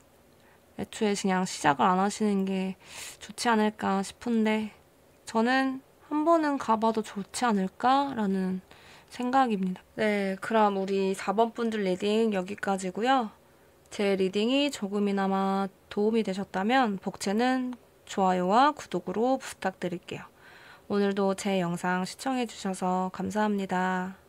애초에 그냥 시작을 안 하시는 게 좋지 않을까 싶은데 저는 한 번은 가봐도 좋지 않을까라는 생각입니다. 네, 그럼 우리 4번 분들 리딩 여기까지고요. 제 리딩이 조금이나마 도움이 되셨다면 복채는 좋아요와 구독으로 부탁드릴게요. 오늘도 제 영상 시청해주셔서 감사합니다.